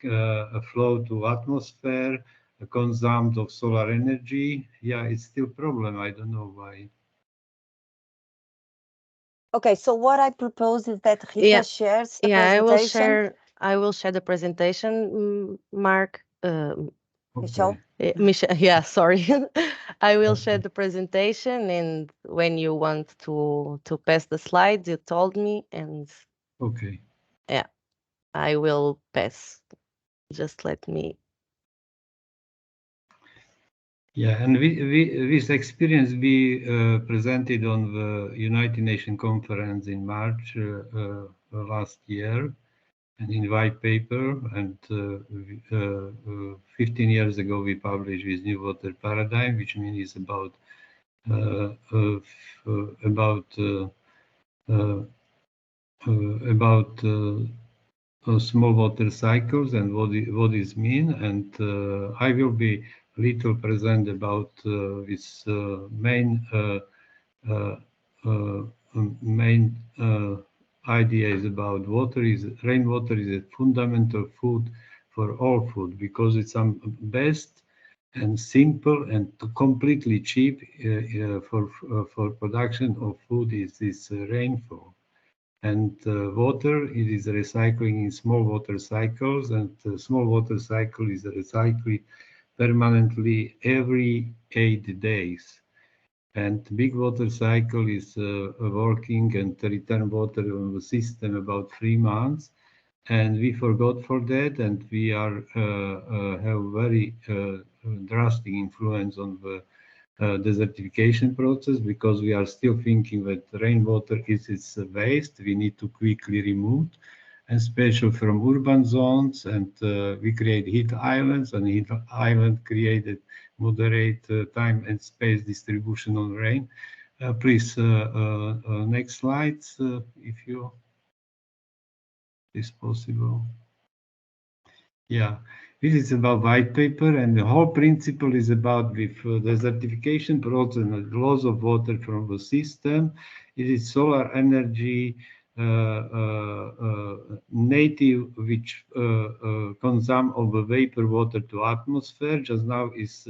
a flow to atmosphere, a consumption of solar energy. Yeah, it's still problem. I don't know why.
okay, so what I propose is that Rita
Yeah.
shares the
Yeah,
presentation.
I will share the presentation, Mark.
Michelle?
Michelle, yeah, sorry. I will share
Okay.
the presentation, and when you want to pass the slides, you told me, and
Okay.
yeah, I will pass. Just let me.
Yeah, and this experience we presented on the United Nations conference in March last year, and in white paper. And 15 years ago, we published this new water paradigm, which means it's about small water cycles and what is mean. And I will be little present about this main idea is about rainwater is a fundamental food for all food because it's some best and simple and completely cheap for production of food is this rainfall. And water, it is recycling in small water cycles, and small water cycle is recycling permanently every 8 days. And big water cycle is working and return water on the system about 3 months. And we forgot for that, and we are have very drastic influence on the desertification process because we are still thinking that rainwater is its waste. We need to quickly remove, and especially from urban zones. And we create heat islands, and heat island created moderate time and space distribution on rain. Please, next slides, if you is possible. Yeah, this is about white paper, and the whole principle is about with desertification process and the loss of water from the system. It is solar energy native, which consume of the vapor water to atmosphere. Just now is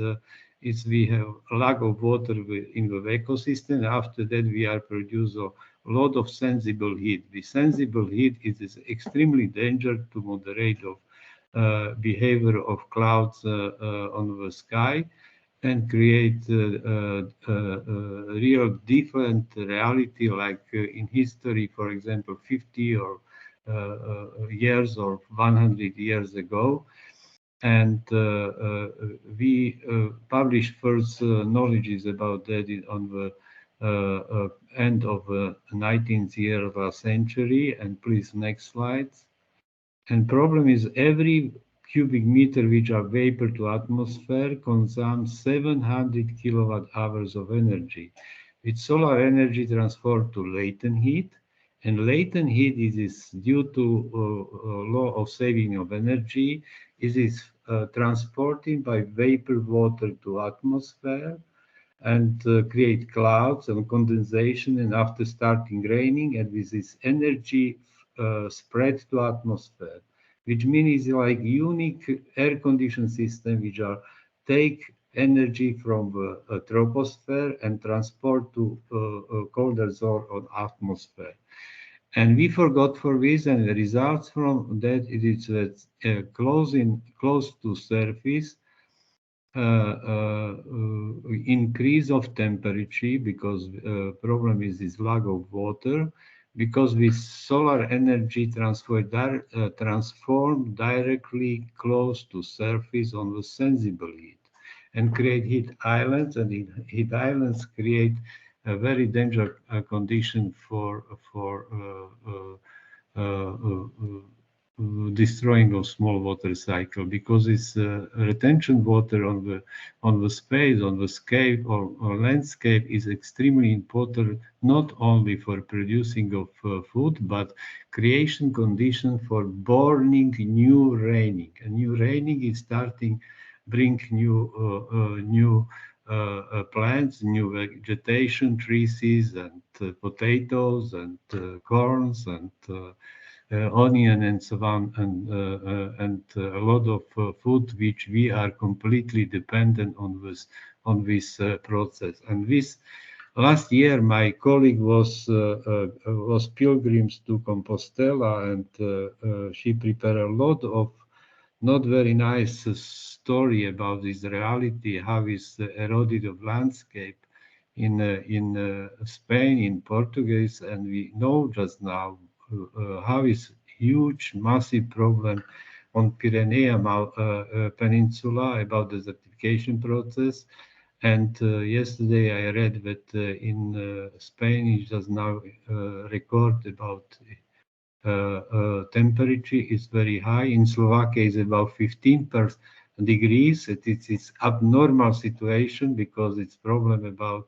we have a lack of water in the ecosystem. After that, we are produce a lot of sensible heat. The sensible heat is extremely dangerous to moderate of behavior of clouds on the sky and create real different reality like in history, for example, 50 or years or 100 years ago. And we published first knowledges about that on the end of the 19th year of the century. And please, next slides. And problem is every cubic meter which are vapor to atmosphere consumes 700 kilowatt hours of energy. With solar energy transferred to latent heat, and latent heat is due to law of saving of energy. It is transported by vapor water to atmosphere and create clouds and condensation, and after starting raining, and with this energy spread to atmosphere, which means like unique air conditioning system which are take energy from the troposphere and transport to colder zone on atmosphere. And we forgot for this, and the results from that it is close to surface increase of temperature because problem is this lack of water, because with solar energy transform directly close to surface on the sensible heat and create heat islands, and heat islands create a very dangerous condition for destroying of small water cycle, because it's retention water on the space, on the scale or landscape is extremely important, not only for producing of food, but creation condition for burning new raining. And new raining is starting bring new plants, new vegetation, trees and potatoes and corns and onion and so on, and a lot of food which we are completely dependent on this process. And this last year, my colleague was pilgrims to Compostela, and she prepared a lot of not very nice story about this reality, how is eroded of landscape in Spain, in Portugal, and we know just now how is huge, massive problem on Pyrenean Peninsula about the desertification process. And yesterday I read that in Spain is just now record about temperature is very high. In Slovakia is about 15 degrees. It's abnormal situation because it's problem about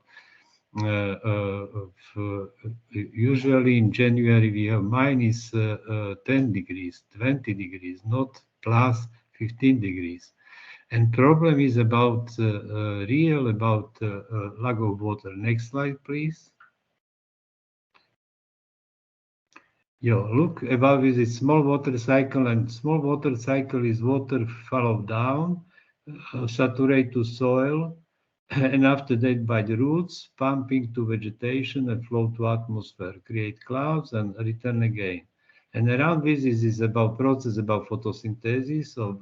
usually in January we have minus 10 degrees, 20 degrees, not plus 15 degrees. And problem is about real about lack of water. Next slide, please. Look about this small water cycle, and small water cycle is water follow down, saturate to soil, and after that by the roots, pumping to vegetation and flow to atmosphere, create clouds and return again. And around this is about process about photosynthesis of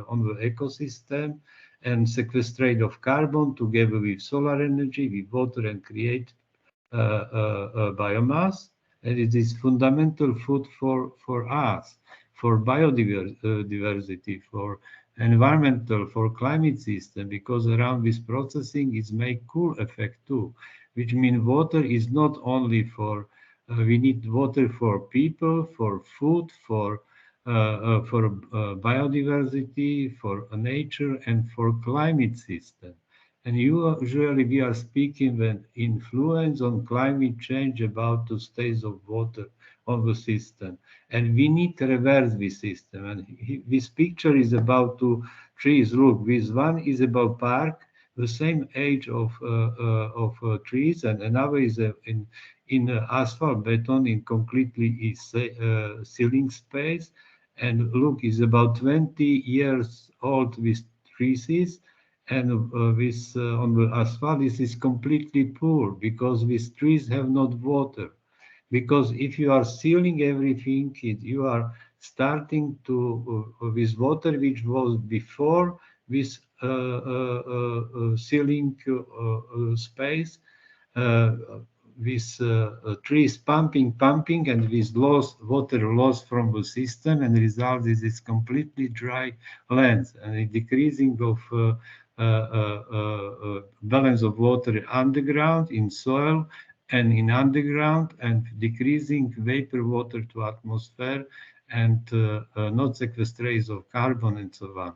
on the ecosystem and sequestrate of carbon together with solar energy, with water, and create biomass. And it is fundamental food for us, for biodiversity, for environmental, for climate system, because around this processing is make cool effect too, which means water is not only for, we need water for people, for food, for biodiversity, for nature, and for climate system. And usually we are speaking when influence on climate change about the states of water on the system. And we need to reverse this system. And this picture is about two trees. Look, this one is about park, the same age of trees, and another is in asphalt beton in completely ceiling space. And look, is about 20 years old with trees. And with on the asphalt, this is completely poor because these trees have not water. Because if you are sealing everything, you are starting to with water which was before this sealing space, with trees pumping, and with water loss from the system, and the result is this completely dry lands and a decreasing of balance of water underground, in soil, and in underground, and decreasing vapor water to atmosphere, and not sequestration of carbon and so on.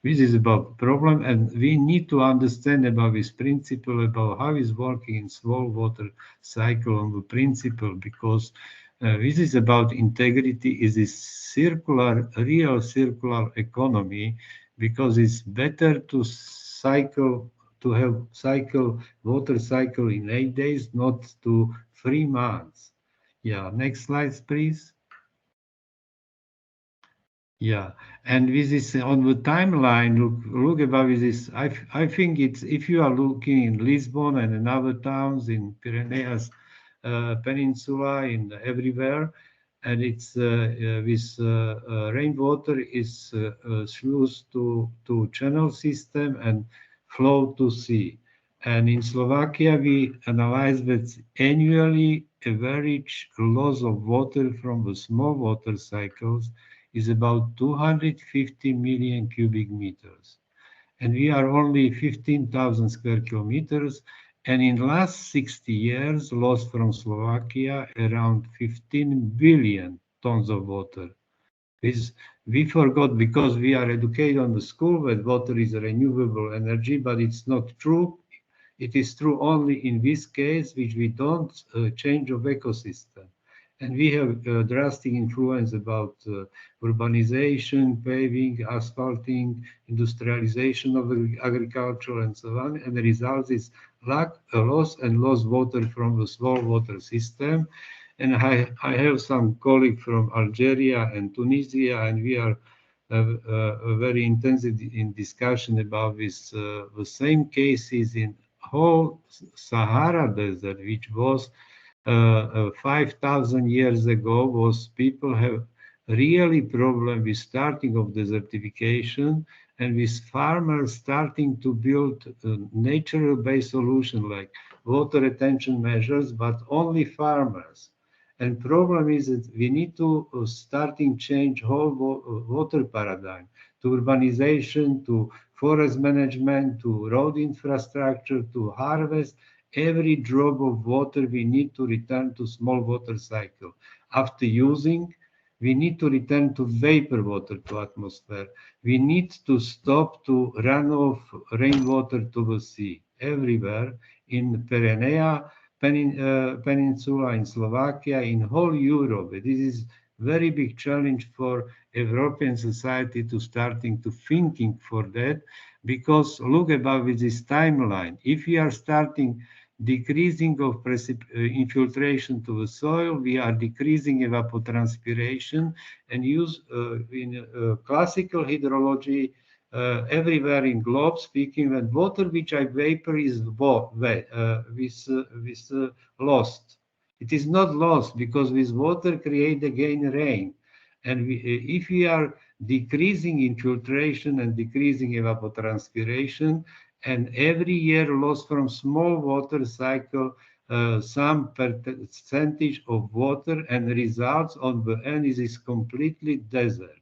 This is about problem, and we need to understand about this principle, about how it's working in small water cycle on the principle, because this is about integrity, is a circular, real circular economy, because it's better to cycle, to have water cycle in 8 days, not to 3 months. Yeah, next slide, please. Yeah, and this is on the timeline. Look about this. I think it's, if you are looking in Lisbon and in other towns in Pyrenees Peninsula, in everywhere, and it's this rainwater is sluiced to channel system and flow to sea. And in Slovakia, we analyze that annually average loss of water from the small water cycles is about 250 million cubic meters. And we are only 15,000 square kilometers. And in the last 60 years, lost from Slovakia around 15 billion tons of water. We forgot, because we are educated on the school that water is a renewable energy, but it's not true. It is true only in this case, which we don't change of ecosystem. And we have drastic influence about urbanization, paving, asphalting, industrialization of agriculture, and so on. And the result is loss water from the small water system. And I have some colleagues from Algeria and Tunisia, and we are very intensive in discussion about this, the same cases in whole Sahara Desert, which was 5,000 years ago, was people have really problem with starting of desertification, and with farmers starting to build natural-based solution like water retention measures, but only farmers. And problem is that we need to starting change whole water paradigm, to urbanization, to forest management, to road infrastructure, to harvest. Every drop of water we need to return to small water cycle. After using, we need to return to vapor water to atmosphere. We need to stop to run off rainwater to the sea everywhere in Pyrenea Peninsula, in Slovakia, in whole Europe. This is very big challenge for European society to starting to thinking for that, because look about with this timeline. If we are starting decreasing of infiltration to the soil, we are decreasing evapotranspiration, and use in classical hydrology everywhere in globe speaking, that water which I vapor is lost. It is not lost, because with water create again rain. And if we are decreasing infiltration and decreasing evapotranspiration, and every year lost from small water cycle some percentage of water, and results on the end is completely desert.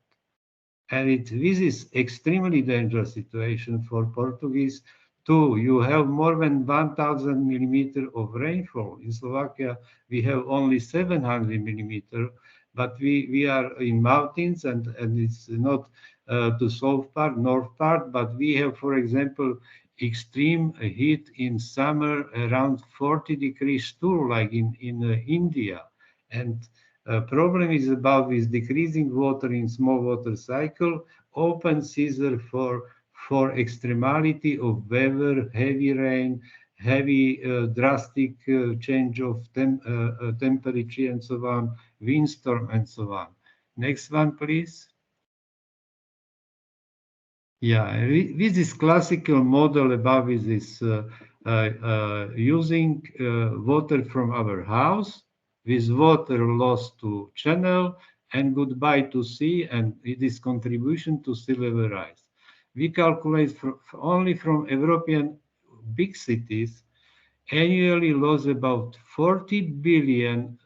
And this is extremely dangerous situation for Portuguese too. You have more than 1,000 millimeter of rainfall. In Slovakia, we have only 700 millimeter, but we are in mountains, and it's not to south part, north part, but we have, for example, extreme heat in summer around 40 degrees too, like in India. And problem is about this decreasing water in small water cycle, open season for extremality of weather, heavy rain, heavy drastic change of temperature and so on, windstorm and so on. Next one, please. Yeah, this is classical model about this using water from our house, with water lost to channel and goodbye to sea, and it is contribution to sea level rise. We calculate only from European big cities, annually lose about 40 billion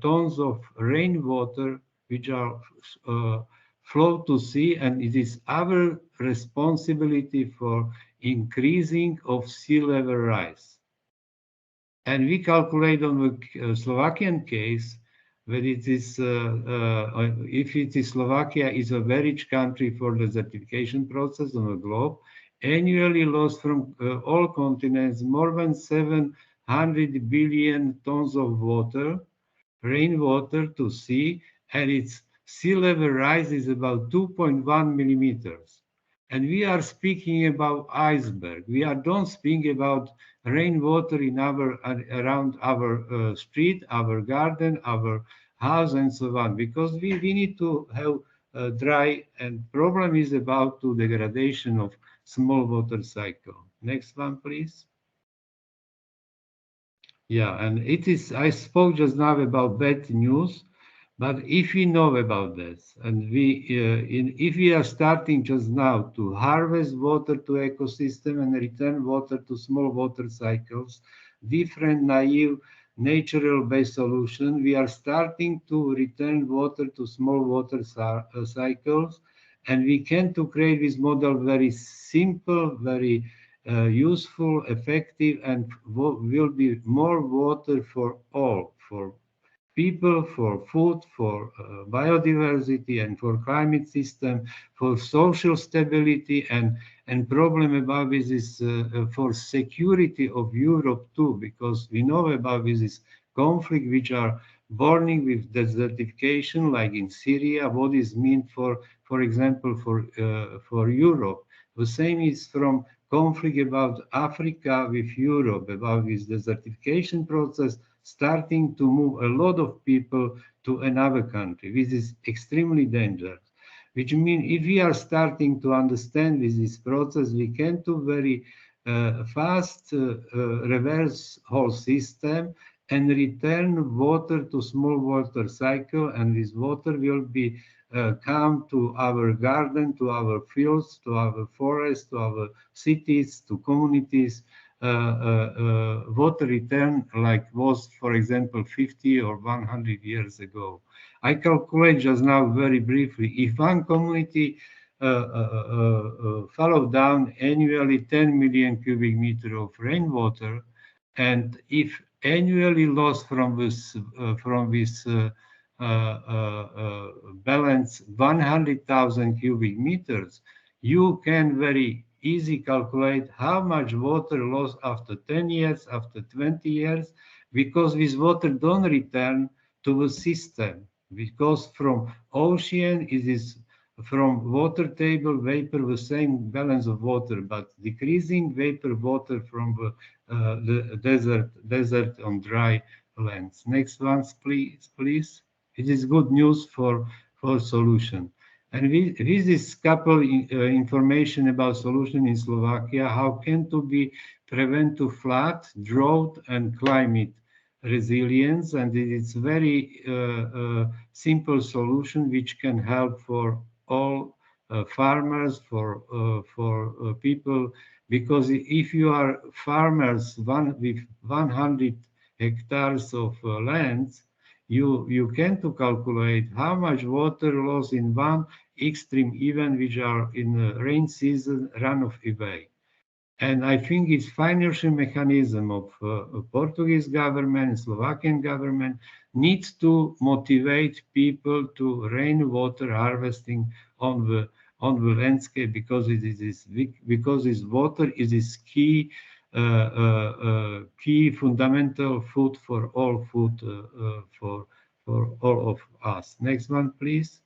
tons of rainwater, which are flow to sea, and it is our responsibility for increasing of sea level rise. And we calculate on the Slovakian case that it is, if it is Slovakia is a very rich country for the desertification process on the globe, annually lost from all continents more than 700 billion tons of water, rainwater to sea, and its sea level rise is about 2.1 millimeters. And we are speaking about iceberg. We don't speak about rainwater in around our street, our garden, our house, and so on, because we need to have dry, and problem is about to degradation of small water cycle. Next one, please. Yeah, and it is, I spoke just now about bad news, but if we know about this, and if we are starting just now to harvest water to ecosystem and return water to small water cycles, different naive natural-based solution. We are starting to return water to small water cycles, and we can to create this model very simple, very useful, effective, and will be more water for all, for people, for food, for biodiversity, and for climate system, for social stability, and problem about this is for security of Europe too, because we know about this conflict which are burning with desertification, like in Syria. What is mean for example, for Europe? The same is from conflict about Africa with Europe, about this desertification process, starting to move a lot of people to another country. This is extremely dangerous, which means if we are starting to understand this process, we can do very fast reverse whole system and return water to small water cycle, and this water will be come to our garden, to our fields, to our forests, to our cities, to communities. Water return like was, for example, 50 or 100 years ago. I calculate just now very briefly, if one community follow down annually 10 million cubic meter of rainwater, and if annually lost from this balance 100,000 cubic meters, you can very easy calculate how much water lost after 10 years, after 20 years, because this water don't return to the system, because from ocean it is from water table vapor the same balance of water, but decreasing vapor water from the desert on dry lands. Next ones, please. It is good news for solution. And with this couple information about solution in Slovakia, how can to be prevent to flood, drought, and climate resilience. And it is very simple solution which can help for all farmers, for people, because if you are farmers with 100 hectares of lands, you can to calculate how much water loss in one extreme event, which are in the rain season, runoff away. And I think it's financial mechanism of Portuguese government, Slovakian government needs to motivate people to rainwater harvesting on the landscape, because this water is key fundamental food for all for all of us. Next one, please.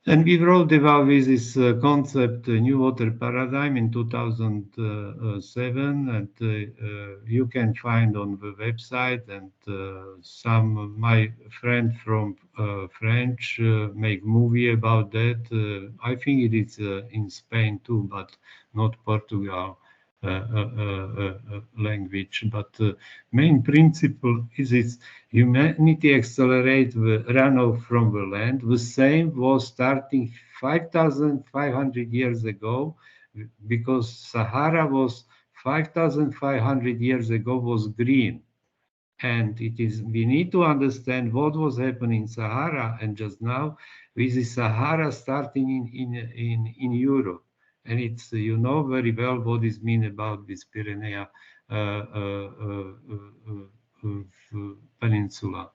And we wrote about this concept, new water paradigm, in 2007, and you can find on the website, and some my friend from French make movie about that. I think it is in Spain too, but not Portugal language. But main principle is this: humanity accelerate the runoff from the land. The same was starting 5,500 years ago, because Sahara was 5,500 years ago was green. And we need to understand what was happening in Sahara, and just now with the Sahara starting in Europe. And it's, you know very well what is mean about this Pyrenean peninsula.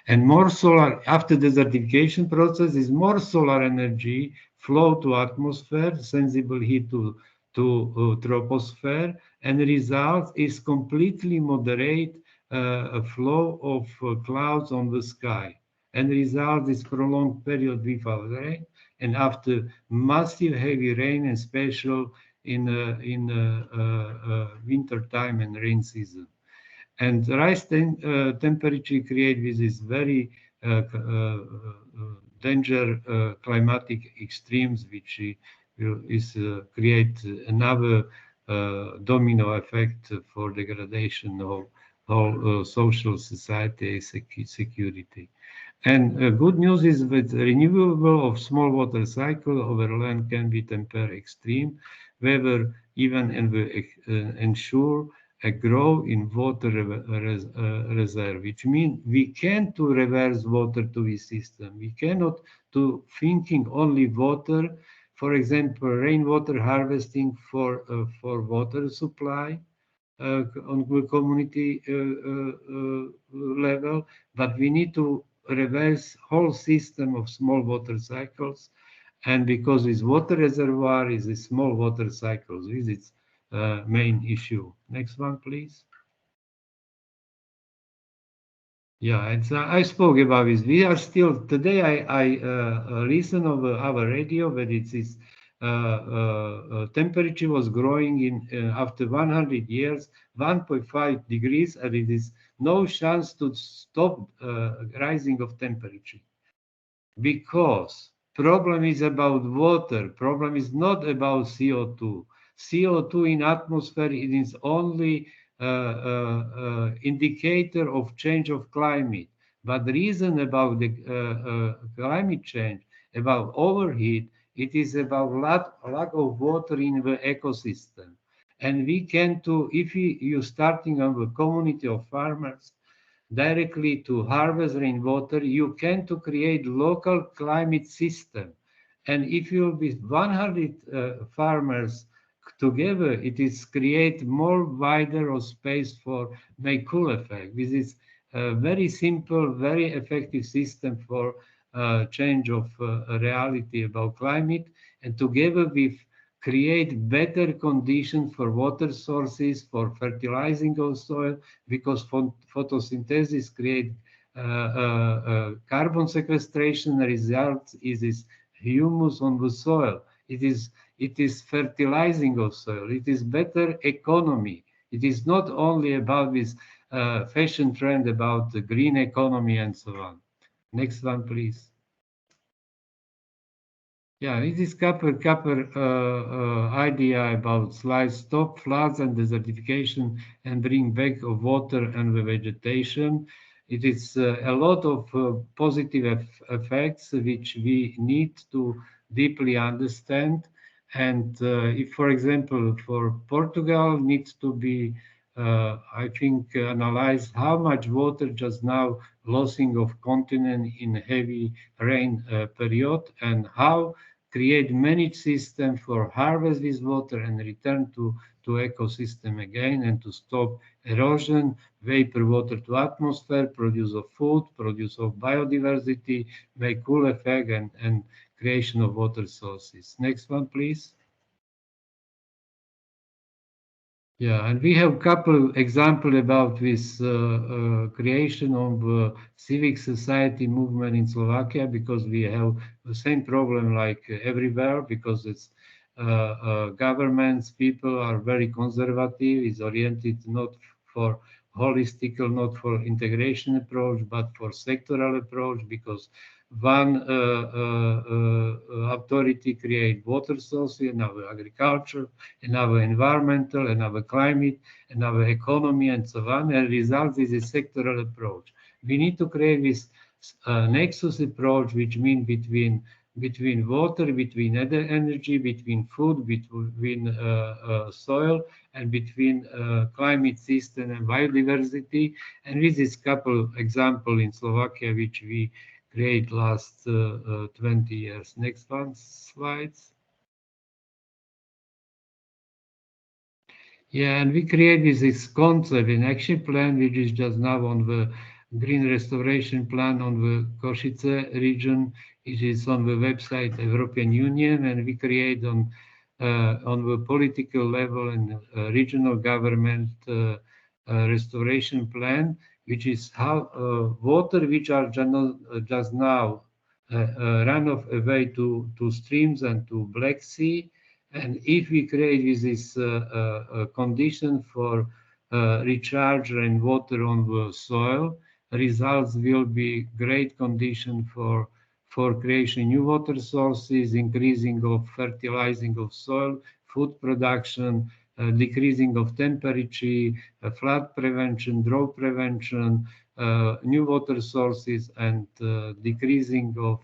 And more solar, after desertification process, is more solar energy flow to atmosphere, sensible heat to troposphere, and the result is completely moderate flow of clouds on the sky. And the result is prolonged period without rain, and after massive heavy rain, and special in winter time and rain season. And rise temperature create with this very danger climatic extremes, which is create another domino effect for degradation of whole social society security. And good news is that renewable of small water cycle over land can be tempered extreme, whether even ensure a growth in water reserve, which means we can't to reverse water to the system. We cannot to thinking only water, for example, rainwater harvesting for water supply on the community level, but we need to reverse whole system of small water cycles. And because this water reservoir is a small water cycles, this is main issue. Next one, please. Yeah, and so I spoke about this. We are still today. I listen of our radio that it is temperature was growing in after 100 years, 1.5 degrees, and it is no chance to stop rising of temperature, because problem is about water. Problem is not about CO2. CO2 in atmosphere, it is only indicator of change of climate. But the reason about the climate change, about overheat, it is about lack of water in the ecosystem. And we can to, if you starting on the community of farmers, directly to harvest rainwater, you can to create local climate system. And if you be 100 farmers together, it is create more wider of space for make cool effect. This is a very simple, very effective system for change of reality about climate, and together with create better conditions for water sources, for fertilizing of soil, because photosynthesis create carbon sequestration. The result is humus on the soil. It is fertilizing of soil. It is better economy. It is not only about this fashion trend about the green economy and so on. Next one, please. Yeah, it is couple idea about slide stop floods and desertification and bring back of water and the vegetation. It is a lot of positive effects which we need to deeply understand. And if, for example, for Portugal needs to be, I think, analyze how much water just now losing of continent in heavy rain period, and how create managed system for harvest this water and return to ecosystem again, and to stop erosion, vapor water to atmosphere, produce of food, produce of biodiversity, make cool effect, and creation of water sources. Next one, please. Yeah, and we have couple example about this creation of civic society movement in Slovakia, because we have the same problem like everywhere, because it's governments, people are very conservative, is oriented not for holistic, not for integration approach, but for sectoral approach, because one authority create water source in our agriculture, in our environmental, in our climate, in our economy, and so on. And result is a sectoral approach. We need to create this nexus approach, which means between water, between energy, between food, between soil, and between climate system and biodiversity. And this is couple example in Slovakia, which we create last 20 years. Next one, slides. Yeah, and we created this concept in action plan, which is just now on the green restoration plan on the Košice region. It is on the website European Union, and we create on the political level and regional government restoration plan, which is how water which are just now run off away to streams and to Black Sea. And if we create this condition for recharge rainwater on the soil, results will be great condition for creation new water sources, increasing of fertilizing of soil, food production, decreasing of temperature, flood prevention, drought prevention, new water sources, and decreasing of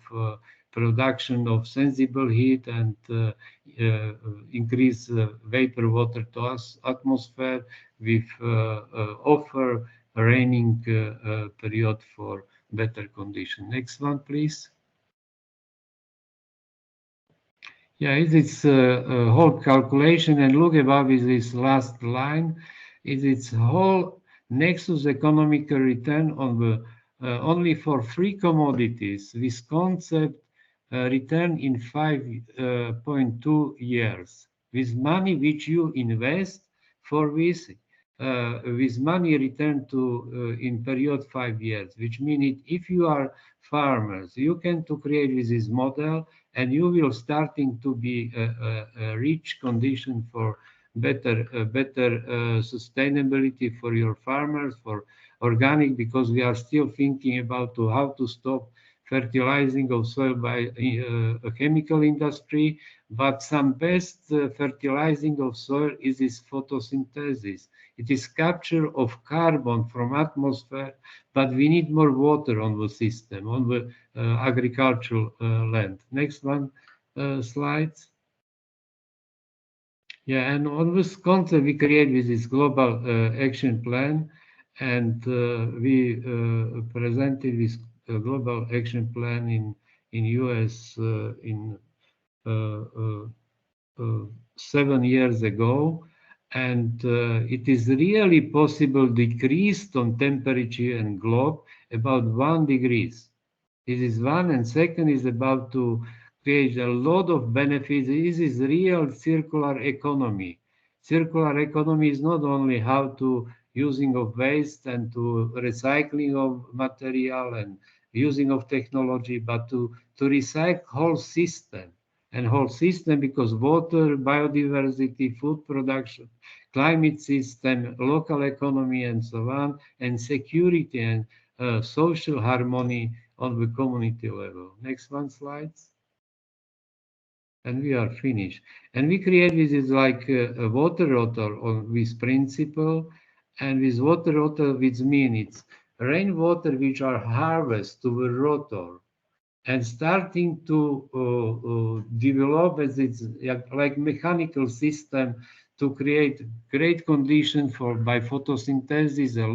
production of sensible heat and increase vapor water to atmosphere with offer raining period for better condition. Next one, please. Yeah, it's a whole calculation, and look above is this last line. It's whole nexus economical return on the only for free commodities. This concept return in 5.2 years with money which you invest for this. With money returned to in period 5 years, which means if you are farmers, you can to create with this model, and you will starting to be a rich condition for better sustainability for your farmers, for organic, because we are still thinking about how to stop fertilizing of soil by a chemical industry, but some best fertilizing of soil is this photosynthesis. It is capture of carbon from atmosphere, but we need more water on the system, on the agricultural land. Next one, slides. Yeah, and on this concept we create with this global action plan, and we presented this global action plan in US in 7 years ago, and it is really possible decreased on temperature and globe about 1 degrees. This is one, and second is about to create a lot of benefits. This is real circular economy. Circular economy is not only how to using of waste and to recycling of material and using of technology, but to recycle whole system. And whole system, because water, biodiversity, food production, climate system, local economy, and so on, and security and social harmony on the community level. Next one, slides. And we are finished. And we create this is like a water rotor on this principle, and with water rotor, which means it's rainwater which are harvested to the rotor, and starting to develop as it's like mechanical system to create great condition for by photosynthesis, a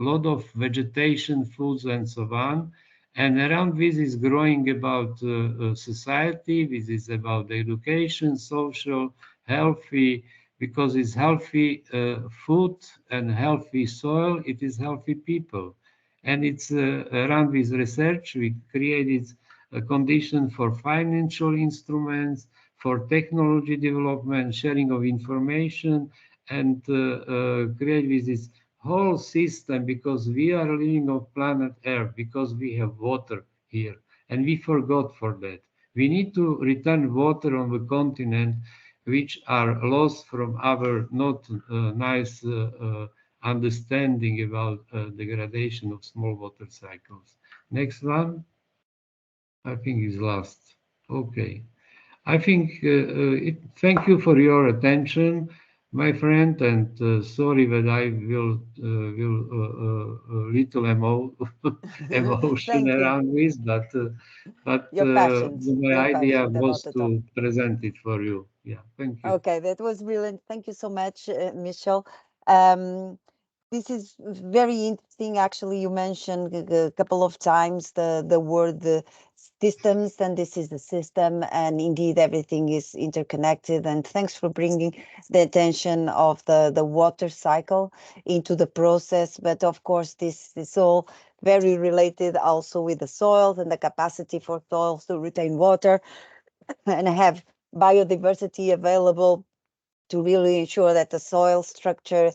lot of vegetation, foods, and so on. And around this is growing about society. This is about education, social, healthy, because it's healthy food and healthy soil. It is healthy people. And it's around this research, we created a condition for financial instruments, for technology development, sharing of information, and create with this whole system, because we are living on planet Earth, because we have water here, and we forgot for that. We need to return water on the continent, which are lost from our not nice understanding about degradation of small water cycles. Next one, I think is last. Okay, I think thank you for your attention, my friend, and sorry that I will little emotion around this, but my idea was to present it for you. Yeah, thank you.
Okay, that was brilliant. Thank you so much, Michel. This is very interesting. Actually, you mentioned a couple of times the word systems, and this is the system, and indeed everything is interconnected. And thanks for bringing the attention of the water cycle into the process. But of course, this is all very related also with the soils and the capacity for soils to retain water and have biodiversity available to really ensure that the soil structure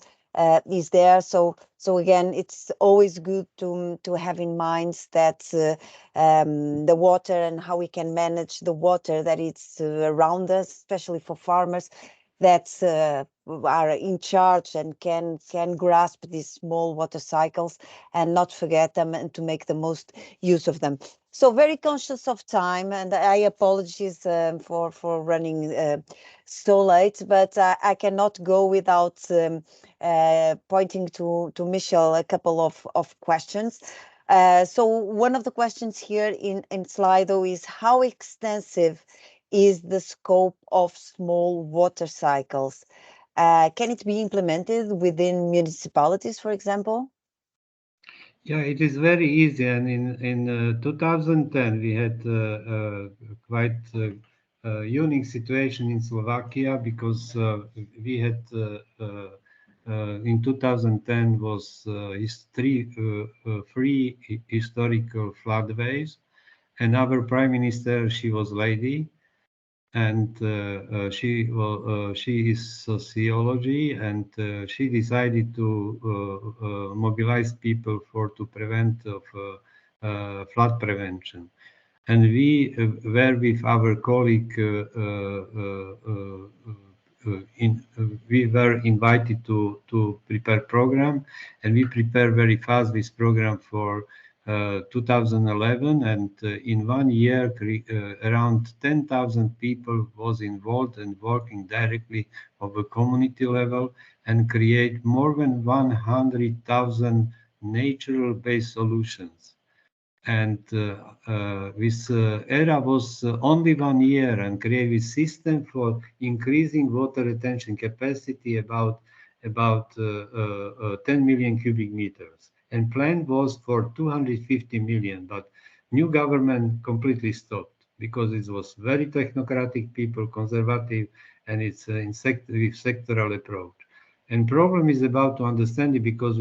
is there. So again, it's always good to have in mind that the water and how we can manage the water that is around us, especially for farmers that are in charge and can grasp these small water cycles and not forget them, and to make the most use of them. So very conscious of time, and I apologize for running so late, but I cannot go without pointing to Michel a couple of questions. So one of the questions here in Slido is how extensive is the scope of small water cycles? Can it be implemented within municipalities, for example?
Yeah, it is very easy. And in 2010, we had quite unique situation in Slovakia because we had in 2010 was three historical floodways, and our prime minister, she was lady, and she is sociology, and she decided to mobilize people to prevent of flood prevention. And we were with our colleague we were invited to prepare program, and we prepared very fast this program for 2011, and in 1 year around 10,000 people was involved and working directly of a community level and create more than 100,000 natural based solutions. And this era was only 1 year and created a system for increasing water retention capacity about 10 million cubic meters. And plan was for 250 million, but new government completely stopped because it was very technocratic people, conservative, and it's with sectoral approach. And problem is about to understand it because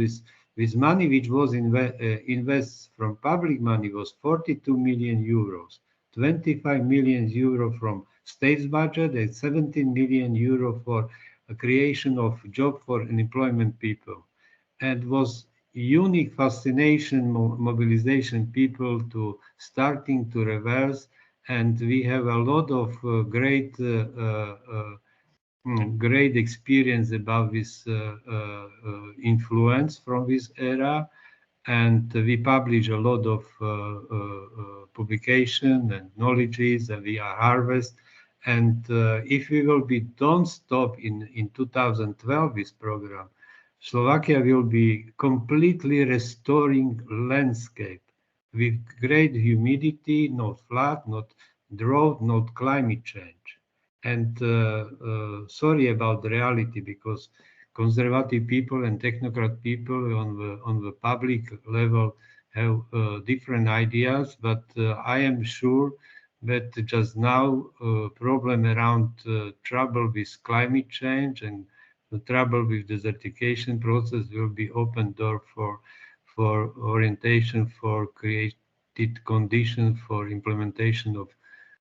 with money which was invested from public money was 42 million euros, 25 million euro from state's budget, and 17 million euro for a creation of job for unemployment people. And was unique fascination, mobilization people to starting to reverse. And we have a lot of great experience about this influence from this era, and we publish a lot of publication and knowledges, and we are harvest. And if we will be don't stop in 2012 this program, Slovakia will be completely restoring landscape with great humidity, not flood, not drought, not climate change. And sorry about the reality, because conservative people and technocrat people on the public level have different ideas, but I am sure that just now problem around trouble with climate change and the trouble with desertification process will be open door for orientation, for created conditions for implementation of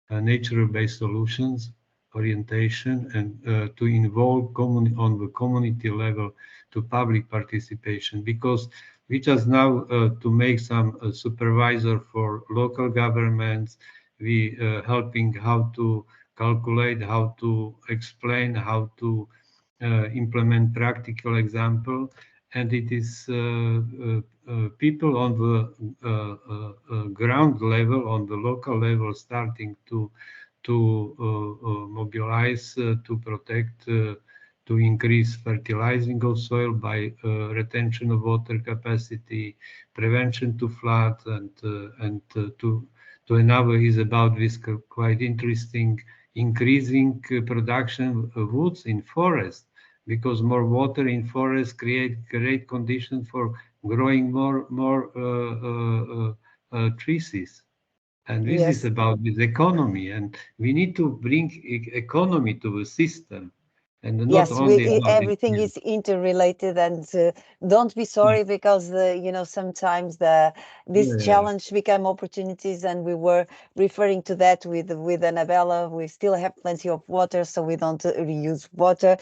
nature-based solutions orientation, and to involve on the community level to public participation, because we just now to make some supervisor for local governments, we helping how to calculate, how to explain, how to implement practical example, and it is people on the ground level, on the local level, starting to mobilize, to protect, to increase fertilizing of soil by retention of water capacity, prevention to flood, and to another is about this quite interesting increasing production of woods in forest, because more water in forest create great conditions for growing more trees. And this is about this economy, and we need to bring economy to the system, and not only
everything is interrelated. And don't be sorry, because sometimes this challenge become opportunities, and we were referring to that with Annabella. We still have plenty of water, so we don't reuse water.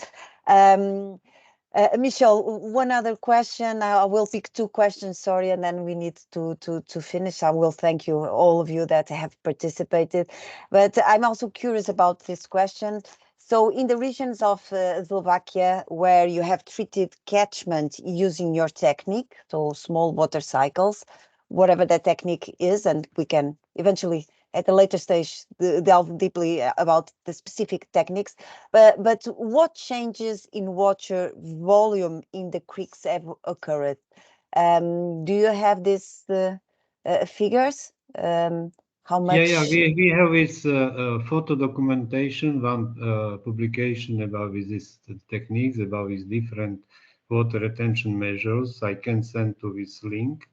Michelle, one other question. I will pick two questions, sorry, and then we need to finish. I will thank you, all of you that have participated. But I'm also curious about this question. So in the regions of Slovakia where you have treated catchment using your technique, so small water cycles, whatever that technique is, and we can eventually at a later stage delve deeply about the specific techniques, but what changes in water volume in the creeks have occurred? Do you have this figures? How much?
Yeah, we have this photo documentation, one publication about these techniques, about these different water retention measures. I can send to this link,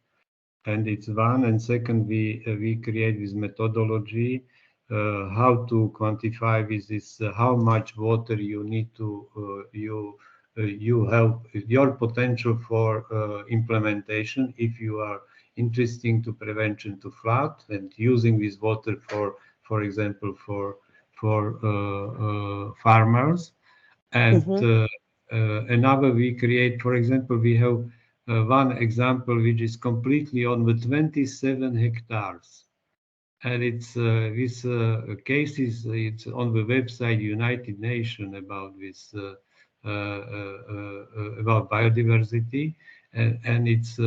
and it's one. And second, we create this methodology, how to quantify this, how much water you need to you have your potential for implementation if you are interesting to prevention to flood and using this water for example, for farmers. And another we create, for example, we have one example which is completely on the 27 hectares. And it's this case it's on the website United Nations about this about biodiversity, and it's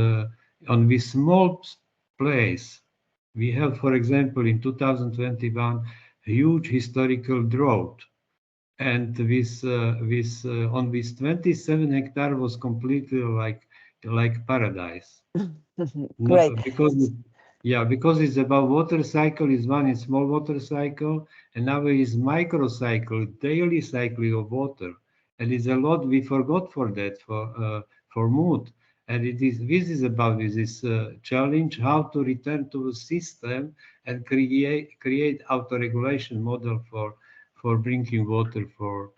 on this small place. We have, for example, in 2021, a huge historical drought, and this on this 27 hectare was completely like paradise.
Great.
Because it's about water cycle. Is one is small water cycle, another is micro cycle, daily cycle of water, and it's a lot we forgot for that for mood. And this is about this challenge how to return to the system and create auto-regulation model for drinking water for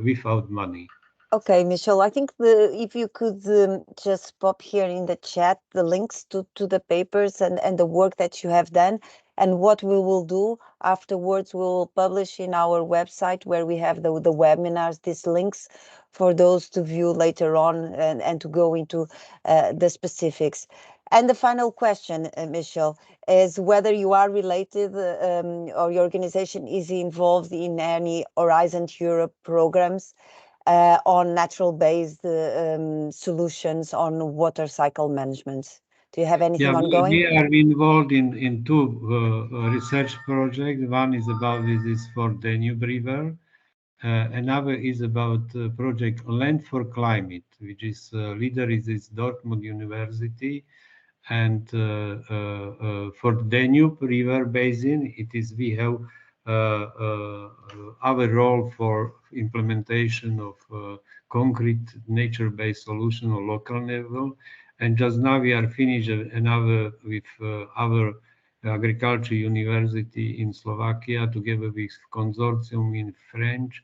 without money.
Okay, Michelle, I think if you could just pop here in the chat the links to the papers and the work that you have done, and what we will do afterwards, we will publish in our website where we have the webinars, these links for those to view later on and to go into the specifics. And the final question, Michelle, is whether you are related or your organization is involved in any Horizon Europe programs on natural-based solutions on water cycle management. Do you have anything ongoing?
We are involved in two research projects. One is about this for Danube River. Another is about project Land for Climate, which is leader is Dortmund University. And for Danube River Basin, we have our role for implementation of concrete nature-based solution on local level. And just now we are finished another with our agriculture university in Slovakia together with consortium in French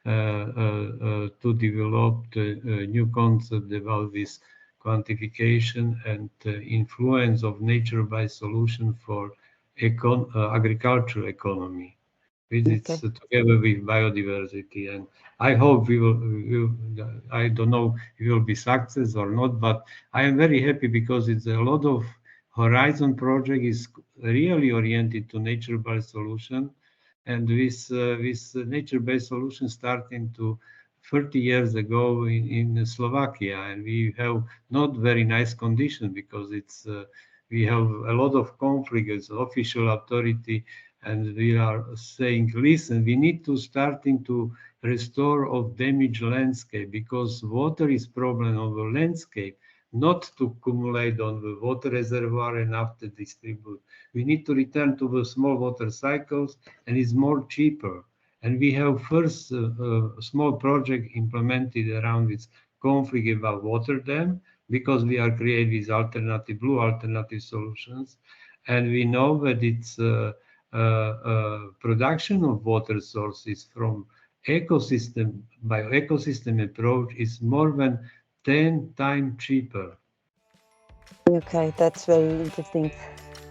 to develop a new concept about this quantification and influence of nature-based solution for agricultural economy. This is together with biodiversity, and I hope we will. I don't know if it will be success or not, but I am very happy because it's a lot of Horizon project is really oriented to nature-based solution, and this nature-based solution starting to 30 years ago in Slovakia, and we have not very nice conditions because it's we have a lot of conflict as official authority, and we are saying, listen, we need to starting to restore of damaged landscape because water is problem of the landscape, not to accumulate on the water reservoir and after distribute. We need to return to the small water cycles, and it's more cheaper. And we have first small project implemented around this conflict about water dam because we are creating these blue alternative solutions. And we know that it's production of water sources from bioecosystem approach is more than 10 times cheaper.
Okay, that's very interesting.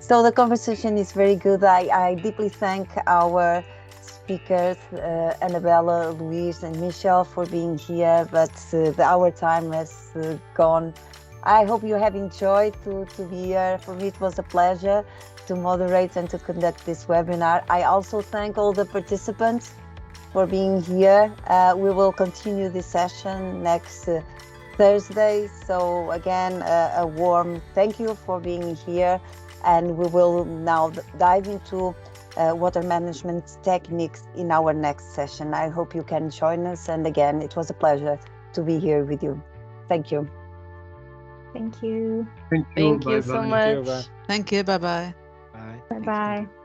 So the conversation is very good. I deeply thank our speakers, Annabella, Luis, and Michelle for being here, but our time has gone. I hope you have enjoyed to be here. For me, it was a pleasure to moderate and to conduct this webinar. I also thank all the participants for being here. We will continue this session next Thursday. So again, a warm thank you for being here. And we will now dive into water management techniques in our next session. I hope you can join us. And again, it was a pleasure to be here with you. Thank you.
Thank you.
Thank you.
Thank you so
Bye-bye.
much.
Thank you. Bye-bye.
Bye.
Bye bye.